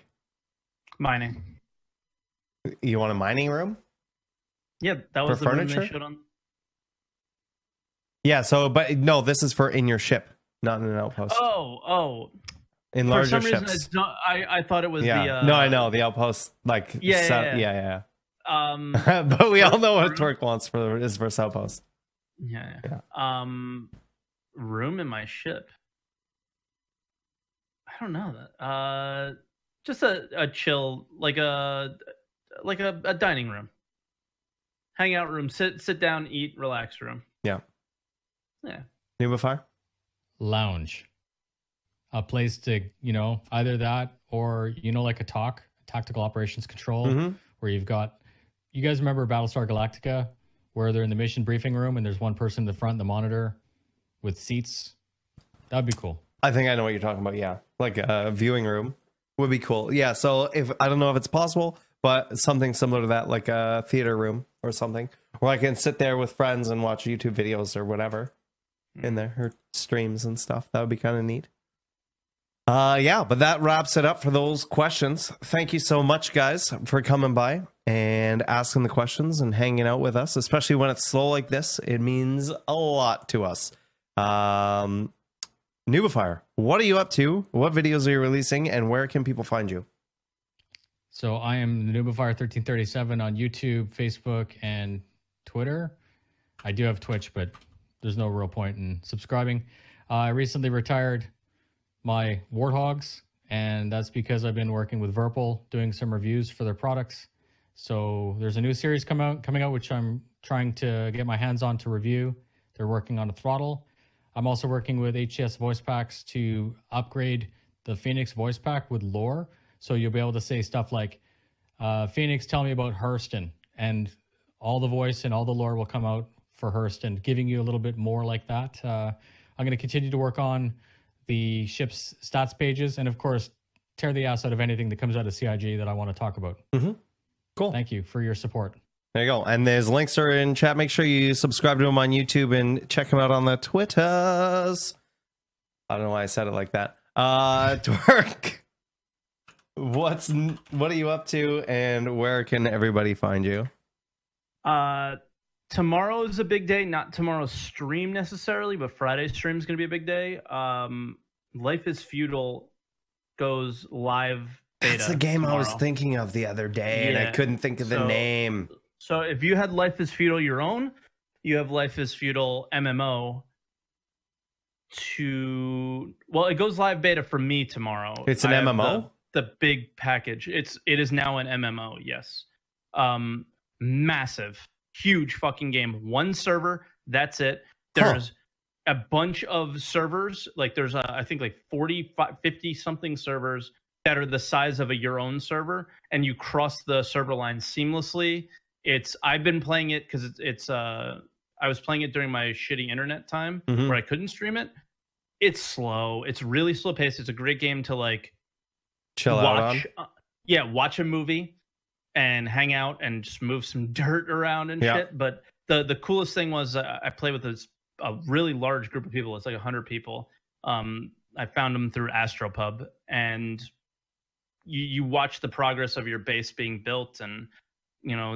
Mining. You want a mining room? Yeah, that was for the furniture? room they showed on. Yeah, so, but no, this is for in your ship, not in an outpost. Oh. In For larger some ships. reason, it's not. I thought it was Yeah. the. No, I know the outpost. Like, Yeah. But we all know what Twerk wants is for outpost. Yeah. Room in my ship. I don't know that. Just a chill, like a dining room, hangout room, sit down, eat, relax room. Yeah. Nubifier? Lounge. A place to, either that or, like a tactical operations control, where you've got, you guys remember Battlestar Galactica, where they're in the mission briefing room and there's one person in the front, the monitor with seats? That'd be cool. I think I know what you're talking about. Yeah. Like a viewing room would be cool. Yeah. So I don't know if it's possible, but something similar to that, like a theater room or something, where I can sit there with friends and watch YouTube videos or whatever in there, or streams and stuff. That would be kind of neat. But that wraps it up for those questions. Thank you so much, guys, for coming by and asking the questions and hanging out with us, especially when it's slow like this. It means a lot to us. Nubifier, what are you up to? What videos are you releasing, and where can people find you? So I am Nubifier1337 on YouTube, Facebook, and Twitter. I do have Twitch, but there's no real point in subscribing. I recently retired my Warthogs, and that's because I've been working with Virpil doing some reviews for their products. So there's a new series coming out, which I'm trying to get my hands on to review. They're working on a throttle. I'm also working with HCS voice packs to upgrade the Phoenix voice pack with lore. So you'll be able to say stuff like, Phoenix, tell me about Hurston, and all the voice and all the lore will come out for Hurston, giving you a little bit more like that. I'm going to continue to work on the ship's stats pages, and of course, tear the ass out of anything that comes out of CIG that I want to talk about. Cool. Thank you for your support. There you go. And there's links are in chat. Make sure you subscribe to him on YouTube and check him out on the Twitters. I don't know why I said it like that. Twerk, what are you up to, and where can everybody find you? Tomorrow is a big day. Not tomorrow's stream necessarily, but Friday's stream is going to be a big day. Life is Feudal goes live beta. That's the game tomorrow. I was thinking of the other day, and I couldn't think of the name. So if you had Life is Feudal your own, you have Life is Feudal MMO. It goes live beta for me tomorrow. It's an MMO? The big package. It is now an MMO, yes. Massive, huge fucking game. One server, that's it. There's a bunch of servers. Like there's I think like 50 something servers that are the size of your own server, and you cross the server line seamlessly. I've been playing it because I was playing it during my shitty internet time where I couldn't stream it. It's slow. It's really slow paced. It's a great game to like chill out on. Watch a movie and hang out and just move some dirt around and shit. But the coolest thing was I play with a really large group of people. It's like 100 people. I found them through Astropub, and you watch the progress of your base being built, and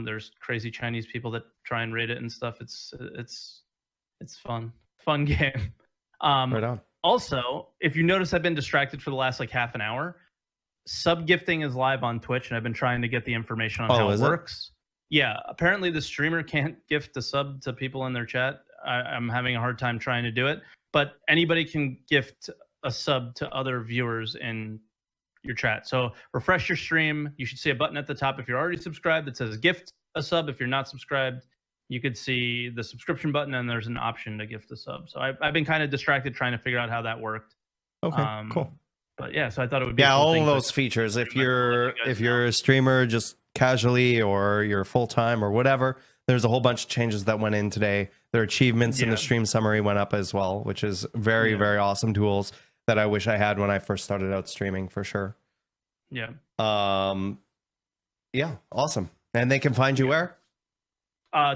there's crazy Chinese people that try and raid it and stuff. It's fun game. Right on. Also, if you notice, I've been distracted for the last like half an hour. Sub gifting is live on Twitch, and I've been trying to get the information on how it works. Yeah, apparently the streamer can't gift a sub to people in their chat. I'm having a hard time trying to do it, but anybody can gift a sub to other viewers in your chat. So refresh your stream. You should see a button at the top if you're already subscribed that says gift a sub. If you're not subscribed, you could see the subscription button and there's an option to gift a sub. So I've been kind of distracted trying to figure out how that worked. Okay, cool. But yeah, so I thought it would be all of those features. If you're a streamer just casually or you're full time or whatever, there's a whole bunch of changes that went in today. Their achievements in the stream summary went up as well, which is very awesome tools that I wish I had when I first started out streaming for sure. Yeah. Yeah, awesome. And they can find you where?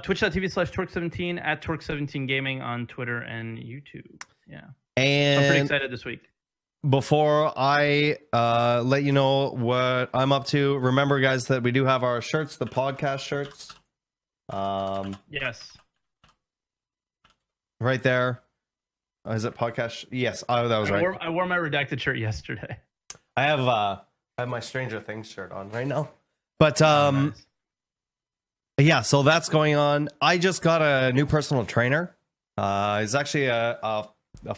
Twitch.tv/Torque17 at Torque17 Gaming on Twitter and YouTube. Yeah. And I'm pretty excited this week. Before I let you know what I'm up to, remember, guys, that we do have our shirts, the podcast shirts. Yes. Right there. Is it podcast? Yes, that was right. I wore my redacted shirt yesterday. I have my Stranger Things shirt on right now. But Nice. yeah, so that's going on. I just got a new personal trainer. He's actually a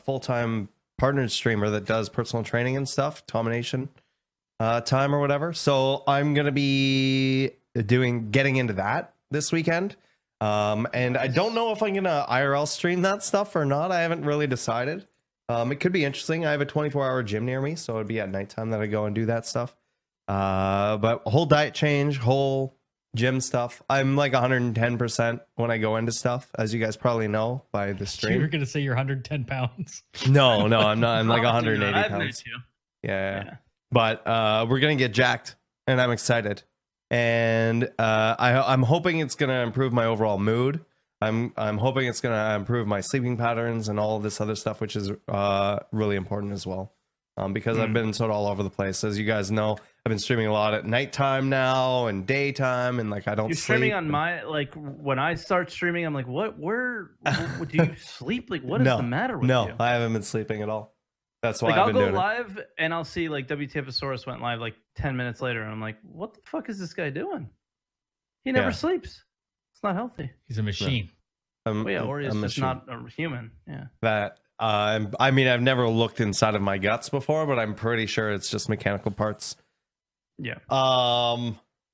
full-time partnered streamer that does personal training and stuff, Domination time or whatever. So I'm gonna be getting into that this weekend. And I don't know if I'm gonna IRL stream that stuff or not. I haven't really decided. It could be interesting. I have a 24-hour gym near me, so it'd be at nighttime that I go and do that stuff. But whole diet change, whole gym stuff. I'm like 110% when I go into stuff, as you guys probably know by the stream. You were gonna say you're 110 pounds. No, I'm not. I'm like 180 I've pounds. met you. Yeah. But we're gonna get jacked, and I'm excited. And I'm hoping it's gonna improve my overall mood. I'm hoping it's gonna improve my sleeping patterns and all of this other stuff, which is really important as well. Because I've been sort of all over the place. As you guys know, I've been streaming a lot at nighttime now and daytime, and like I don't. You're streaming on my when I start streaming, I'm like, where do you sleep? Like, what is the matter with you? No, I haven't been sleeping at all. That's why like, I've been doing it. I'll go live and I'll see like WTFosaurus went live like 10 minutes later, and I'm like, what the fuck is this guy doing? He never sleeps. It's not healthy. He's a machine. Or he's just not a human. Yeah. That. I mean, I've never looked inside of my guts before, but I'm pretty sure it's just mechanical parts. Yeah.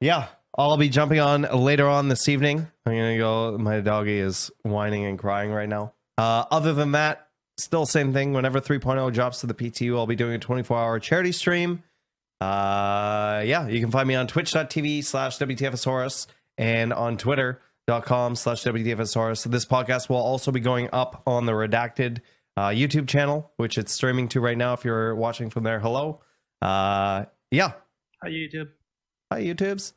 Yeah. I'll be jumping on later on this evening. I'm gonna go. My doggy is whining and crying right now. Other than that, still same thing. Whenever 3.0 drops to the PTU, I'll be doing a 24-hour charity stream. Yeah, you can find me on twitch.tv/WTFosaurus and on twitter.com/WTFosaurus. This podcast will also be going up on the Redacted YouTube channel, which it's streaming to right now if you're watching from there. Hello. Yeah. Hi, YouTube. Hi, YouTubes.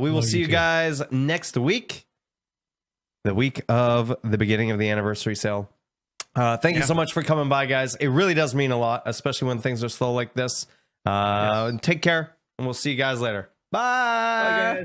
We will see you guys next week, the week of the beginning of the anniversary sale. Thank you so much for coming by, guys. It really does mean a lot, especially when things are slow like this. Take care, and we'll see you guys later. Bye. Bye, guys.